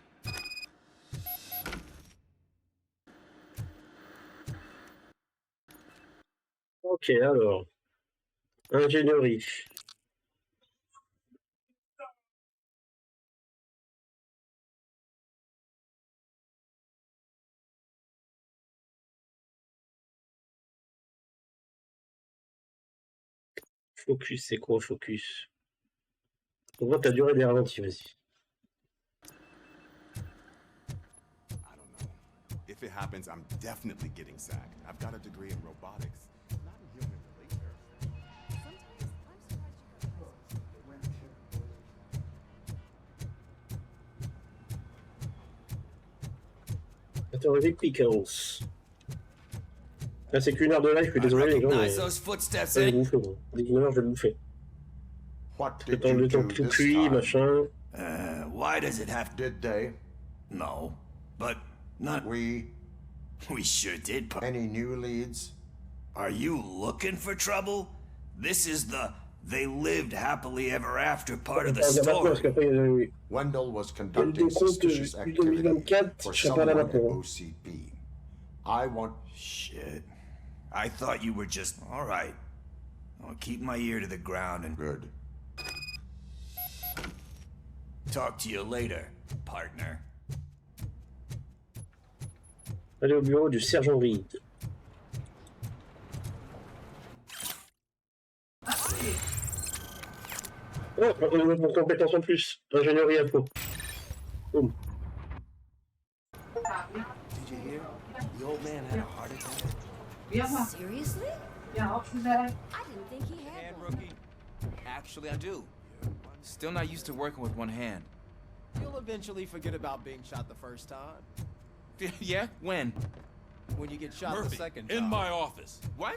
Ok, alors. Ingénierie. Focus, c'est quoi focus? Augmente la durée des ralentis, vas-y. If it happens, I'm definitely getting sacked. I've got a degree in robotics. Not in human relations. Interroger Pickles. Là, c'est qu'une heure de live, je suis désolé les gens. Mais... Je vais le bouffer, bon. Dès une heure, je vais le bouffer. Le temps tout cuit, machin. Why does it have... Did they? No, but not... We sure did. Any new leads? Are you looking for trouble? This is the they lived happily ever after part of the story. Wendell was conducting suspicious activity for someone at OCP. I want... Shit. I thought you were just... Alright. I'll keep my ear to the ground and... Good. Talk to you later, partner. Allez au bureau du sergent Reed. Oh, mon compétence en plus. Ingénierie à faux. Boum. Did you hear? The old man had a heart attack. Seriously? I didn't think he had hand, rookie. Actually, I do. Still not used to working with one hand. You'll eventually forget about being shot the first time. Yeah? When? When you get shot Murphy, the second time. in my office. What?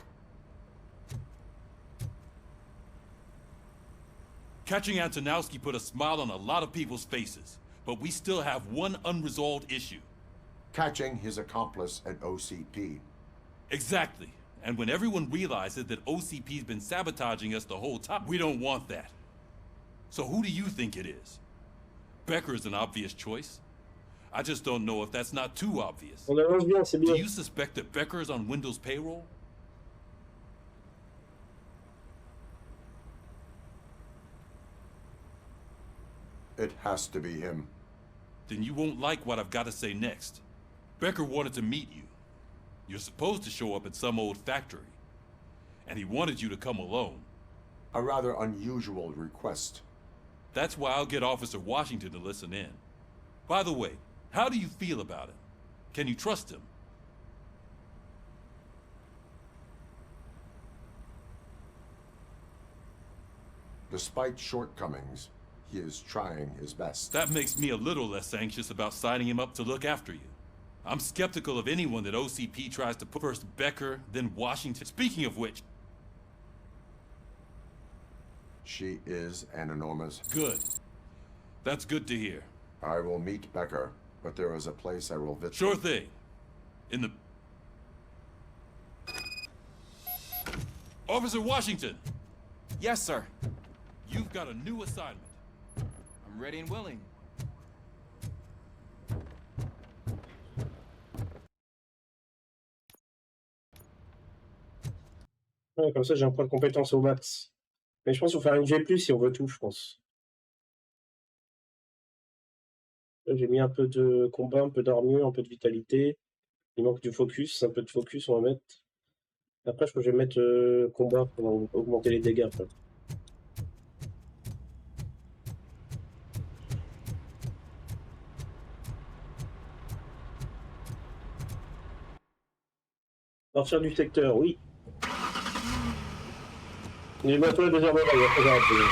Catching Antonowski put a smile on a lot of people's faces, but we still have one unresolved issue. Catching his accomplice at OCP. Exactly. And when everyone realizes that OCP's been sabotaging us the whole time, we don't want that. So who do you think it is? Becker is an obvious choice. I just don't know if that's not too obvious. On avance bien, c'est bien. Do you suspect that Becker is on Wendell's payroll? It has to be him. Then you won't like what I've got to say next. Becker wanted to meet you. You're supposed to show up at some old factory. And he wanted you to come alone. A rather unusual request. That's why I'll get Officer Washington to listen in. By the way, how do you feel about him? Can you trust him? Despite shortcomings, he is trying his best. That makes me a little less anxious about signing him up to look after you. I'm skeptical of anyone that OCP tries to put first Becker, then Washington. Speaking of which... She is an enormous... Good. That's good to hear. I will meet Becker, but there is a place I will visit. Sure thing. In the... Officer Washington! Yes, sir. You've got a new assignment. I'm ready and willing. Ouais, comme ça, j'ai un point de compétence au max. Mais je pense qu'il faut faire une G+, si on veut tout, je pense. Là, j'ai mis un peu de combat, un peu d'armure, un peu de vitalité. Il manque du focus, un peu de focus, on va mettre. Après, je crois que je vais mettre combat pour augmenter les dégâts. Après. Sortir du secteur, oui. Il est bientôt la deuxième heure, il va falloir rappeler.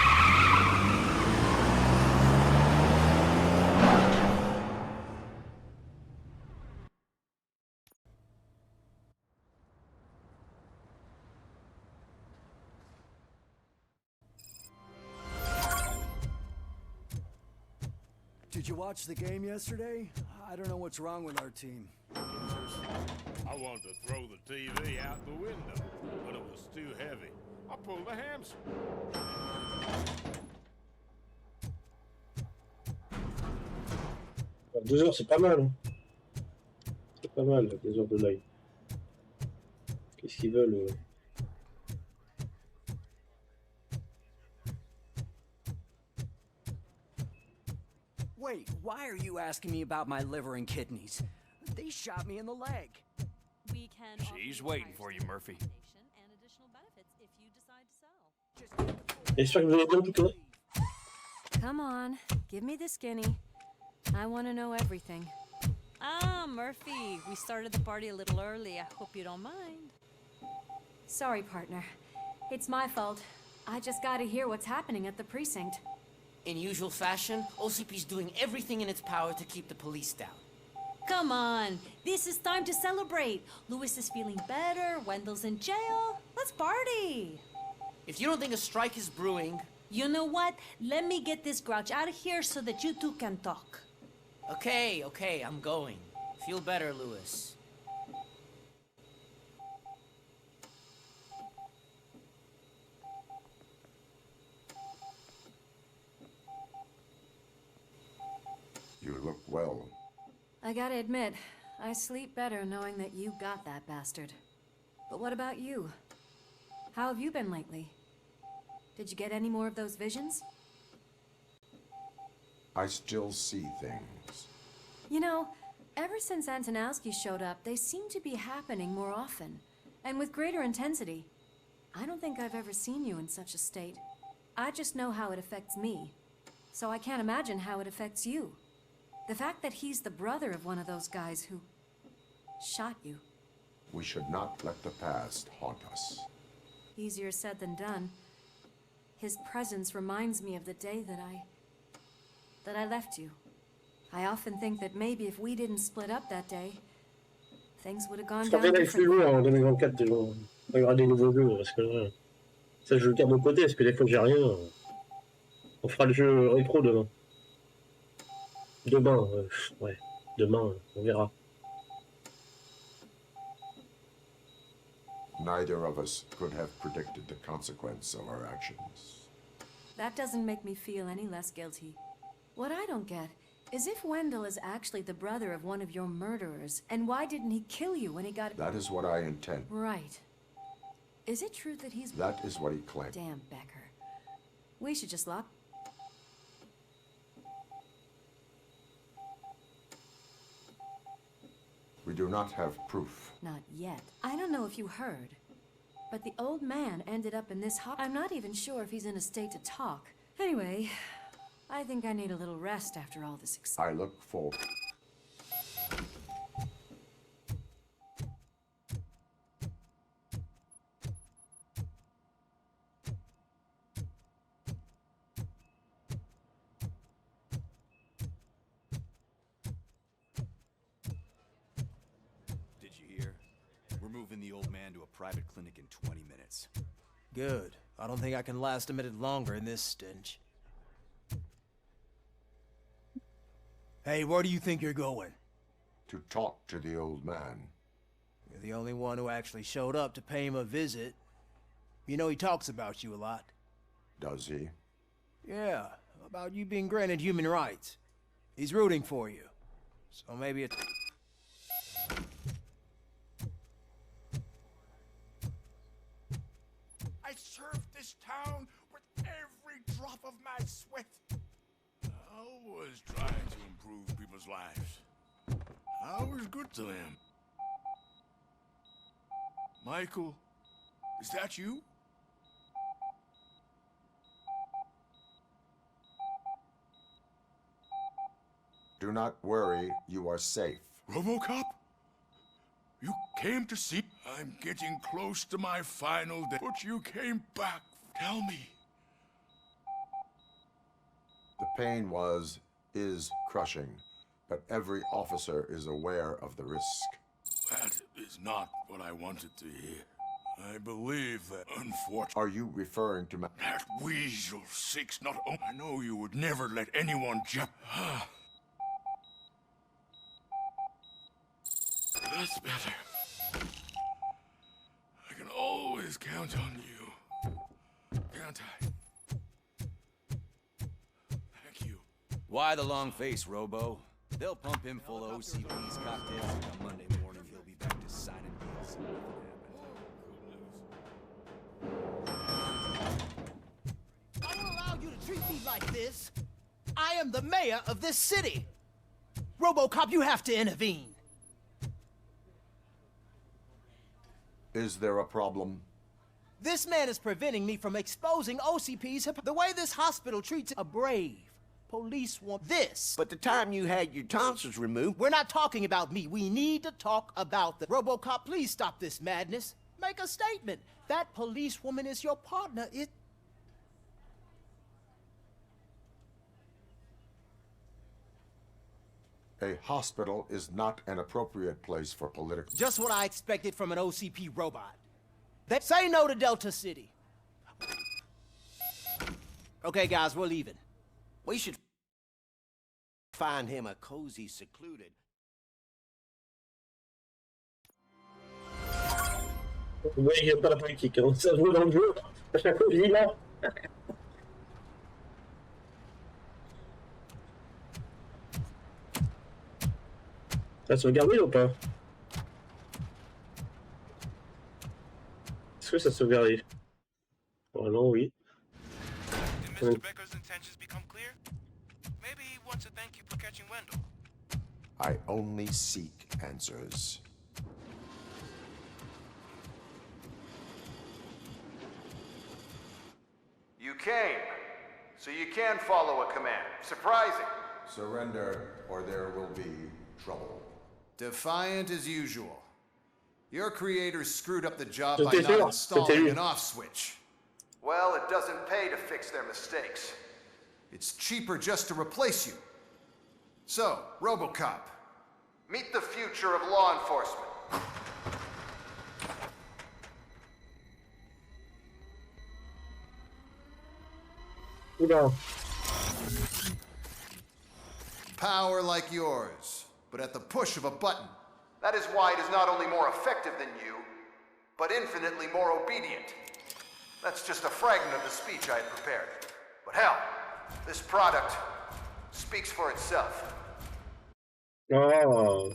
Did you watch the game yesterday? I don't know what's wrong with our team. I wanted to throw the TV out the window, but it was too heavy. I pulled a hamstring. 2 heures, c'est pas mal. Hein. C'est pas mal, 2 heures de live. Qu'est-ce qu'ils veulent Wait, why are you asking me about my liver and kidneys? They shot me in the leg. We can She's waiting for you, Murphy. and additional benefits if you decide to sell. J'espère que vous allez bien du coup. Come on, give me the skinny. I want to know everything. Ah, Murphy, we started the party a little early. I hope you don't mind. Sorry, partner. It's my fault. I just gotta hear what's happening at the precinct. In usual fashion, OCP's doing everything in its power to keep the police down. Come on, this is time to celebrate. Louis is feeling better, Wendell's in jail. Let's party. If you don't think a strike is brewing... You know what? Let me get this grouch out of here so that you two can talk. Okay, I'm going. Feel better, Louis. You look well. I gotta admit, I sleep better knowing that you got that bastard. But what about you? How have you been lately? Did you get any more of those visions? I still see things. You know, ever since Antonowski showed up, they seem to be happening more often, and with greater intensity. I don't think I've ever seen you in such a state. I just know how it affects me, so I can't imagine how it affects you. The fact that he's the brother of one of those guys who shot you. We should not let the past haunt us. Easier said than done. His presence reminds me of the day that I left you. I often think that maybe if we didn't split up that day, things would have gone Je down reviendrai plus differently. loin en 2024, déjà. On regardera des nouveaux jeux, parce que ça je le garde de côté, parce que des fois j'ai rien. On fera le jeu rétro demain. Demain, ouais. Demain, on verra. Neither of us could have predicted the consequence of our actions. That doesn't make me feel any less guilty. What I don't get is if Wendell is actually the brother of one of your murderers, and why didn't he kill you when he got... That is what I intend. Right. Is it true that he's... That is what he claimed. Damn, Becker. We should just lock... We do not have proof. Not yet. I don't know if you heard, but the old man ended up in this I'm not even sure if he's in a state to talk. Anyway, I think I need a little rest after all this I look for... Did you hear? We're moving the old man to a private clinic in 20 minutes. Good. I don't think I can last a minute longer in this stench. Hey, where do you think you're going? To talk to the old man. You're the only one who actually showed up to pay him a visit. You know, he talks about you a lot. Does he? Yeah, about you being granted human rights. He's rooting for you. So maybe it's... I served this town with every drop of my sweat. Always trying to improve people's lives. I was good to them. Michael, is that you? Do not worry, you are safe. Robocop? You came to see... I'm getting close to my final day. But you came back. Tell me. The pain is crushing, but every officer is aware of the risk. That is not what I wanted to hear. I believe that, unfortunately... Are you referring to That weasel seeks not only... I know you would never let anyone jump... That's better. I can always count on you. Can't I? Thank you. Why the long face, Robo? They'll pump him full of OCP's cocktails, and on Monday morning he'll be back to signing deals. I don't allow you to treat me like this. I am the mayor of this city. Robocop, you have to intervene. Is there a problem? This man is preventing me from exposing OCP's the way this hospital treats a brave. Police want this. But the time you had your tonsils removed... We're not talking about me. We need to talk about the... Robocop, please stop this madness. Make a statement. That policewoman is your partner. A hospital is not an appropriate place for political... Just what I expected from an OCP robot. They say no to Delta City. Okay, guys, we're leaving. We should find him a cozy, secluded... Vous voyez qu'il n'y a pas la politique, hein. Ça se joue dans le jeu. À chaque fois, je dis non. Ça a sauvegardé ou pas? Est-ce que ça a sauvegardé? Normalement, oui. Did Mr. Becker's intentions become clear? Maybe he wants to thank you for catching Wendell. I only seek answers. You came, so you can follow a command. Surprising. Surrender, or there will be trouble. Defiant as usual. Your creators screwed up the job by C'était not sûr, installing c'était lui. an off switch. Well, it doesn't pay to fix their mistakes. It's cheaper just to replace you. So, Robocop, meet the future of law enforcement. Oula. Power like yours, but at the push of a button. That is why it is not only more effective than you, but infinitely more obedient. That's just a fragment of the speech I had prepared. But hell, this product speaks for itself. Oh.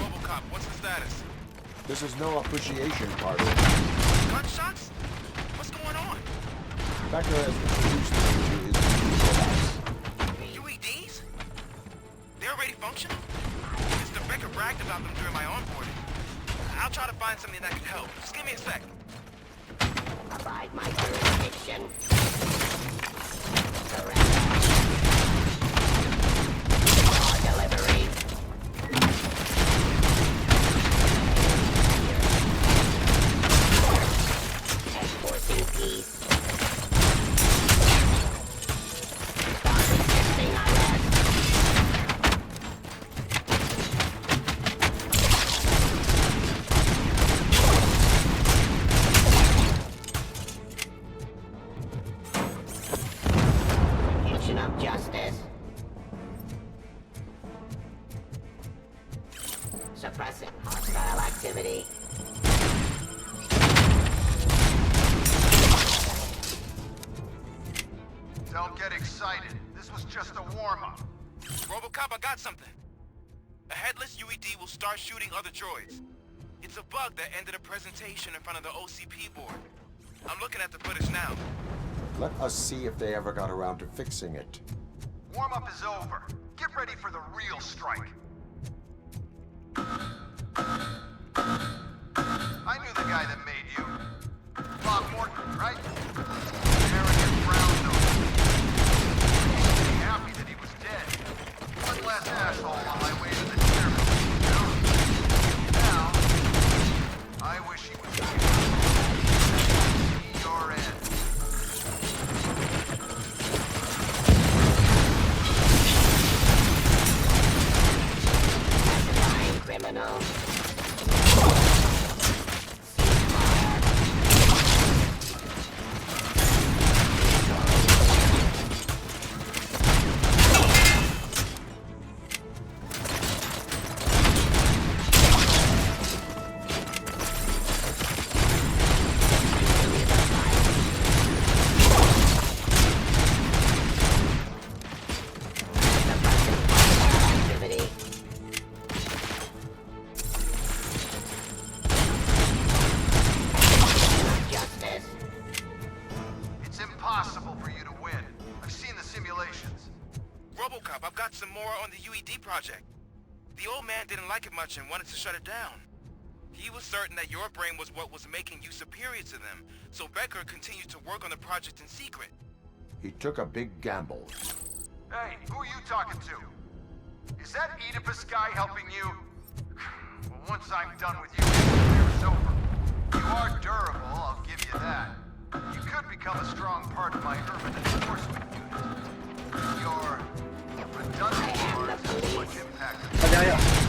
Robocop, what's the status? This is no appreciation party. Gunshots? What's going on? Becker has introduced me to his new robots. UEDs? They're already functional? Mr. Becker bragged about them during my onboarding. I'll try to find something that could help. Just give me a sec. Abide my jurisdiction. Delivery. Enforcing peace. Stop resisting arrest. Execution of justice. Suppressing hostile activity. Don't get excited. This was just a warm-up. Robocop, I got something. A headless UED will start shooting other droids. It's a bug that ended a presentation in front of the OCP board. I'm looking at the footage now. Let us see if they ever got around to fixing it. Warm-up is over. Get ready for the real strike. I knew the guy that made you. Bob Morton, right? Arrogant brown nose. Be happy that he was dead. One last asshole on my way to the chairman. You know? Now, I wish he was here. See your end. Criminal. Robocop, I've got some more on the UED project. The old man didn't like it much and wanted to shut it down. He was certain that your brain was what was making you superior to them, so Becker continued to work on the project in secret. He took a big gamble. Hey, who are you talking to? Is that Oedipus guy helping you? Well, once I'm done with you, it's over. You are durable, I'll give you that. You could become a strong part of my urban enforcement unit. Your redundant part has much impact. Ah, derrière.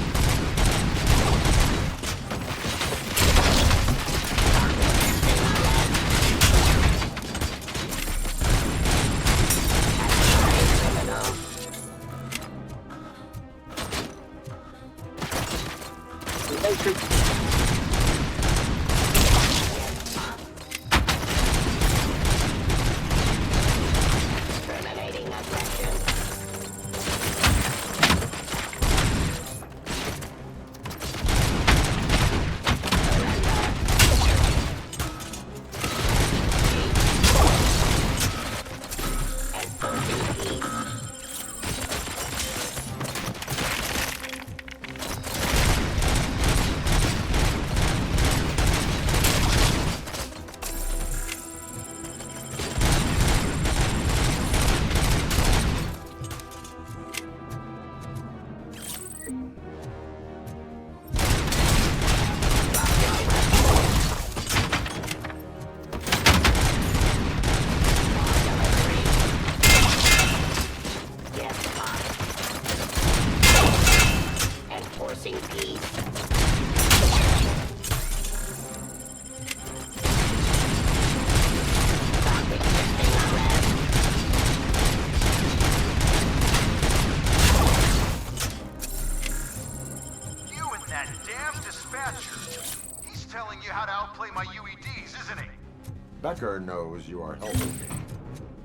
Becker knows you are helping me.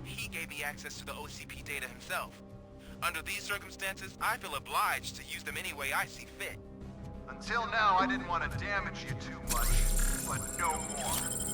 He gave me access to the OCP data himself. Under these circumstances, I feel obliged to use them any way I see fit. Until now, I didn't want to damage you too much, but no more.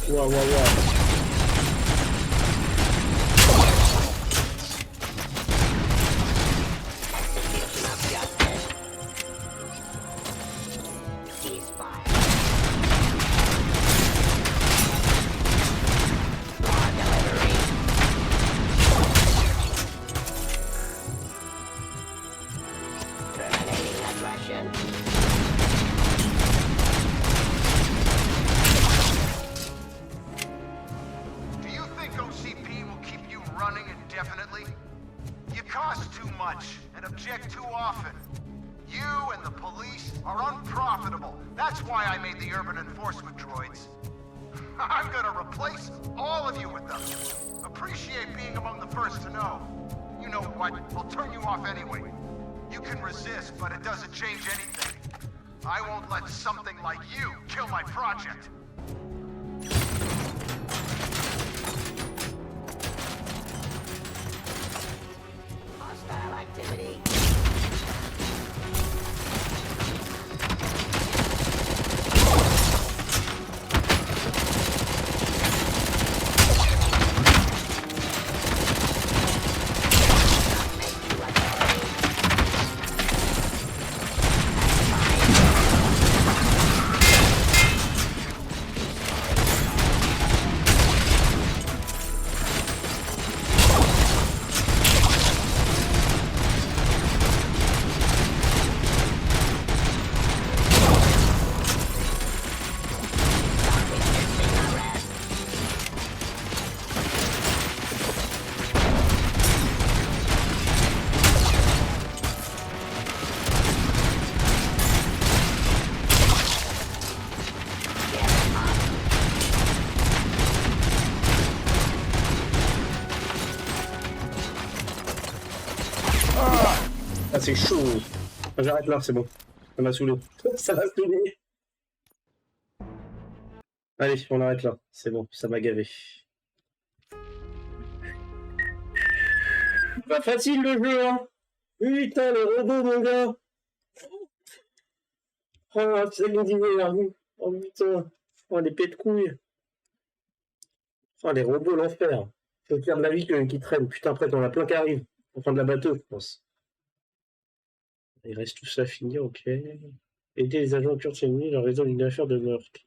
Wow, wow, wow. But it doesn't change anything. I won't let something like you kill my project. Hostile activity. c'est chaud. Ah, j'arrête là, c'est bon. Ça m'a saoulé. Ça m'a saoulé. Allez, on arrête là. C'est bon, ça m'a gavé. Pas facile le jeu, hein. Putain, le robot, mon gars. Oh, c'est mon divers. Oh putain. Oh, les pets de couilles. Oh, les robots, l'enfer. Faut faire de la vie qui traîne. Putain, après, on a plein qui arrivent. Pour prendre la bateau, je pense. Il reste tout ça à finir, ok. Aider les agents turcs ennemis dans résoudre une affaire de meurtre.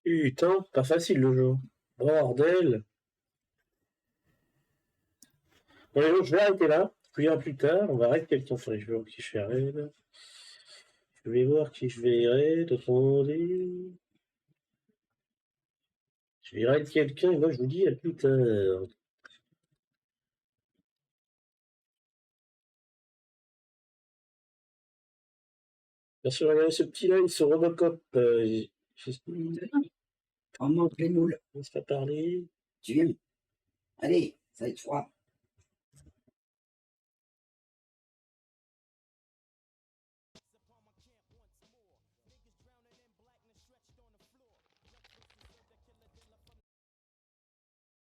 Putain, pas facile le jeu. Bordel. Bon, les gens, je vais arrêter là. Plus rien plus tard. On va arrêter quelqu'un. Je vais voir qui je fais raid. Je vais voir qui je vais raid. Attendez. Je vais raid quelqu'un et moi je vous dis à plus tard. Merci de regarder ce petit live sur Robocop. Montre-les-nous. On se fait parler. Tu viens. Allez, ça va être froid.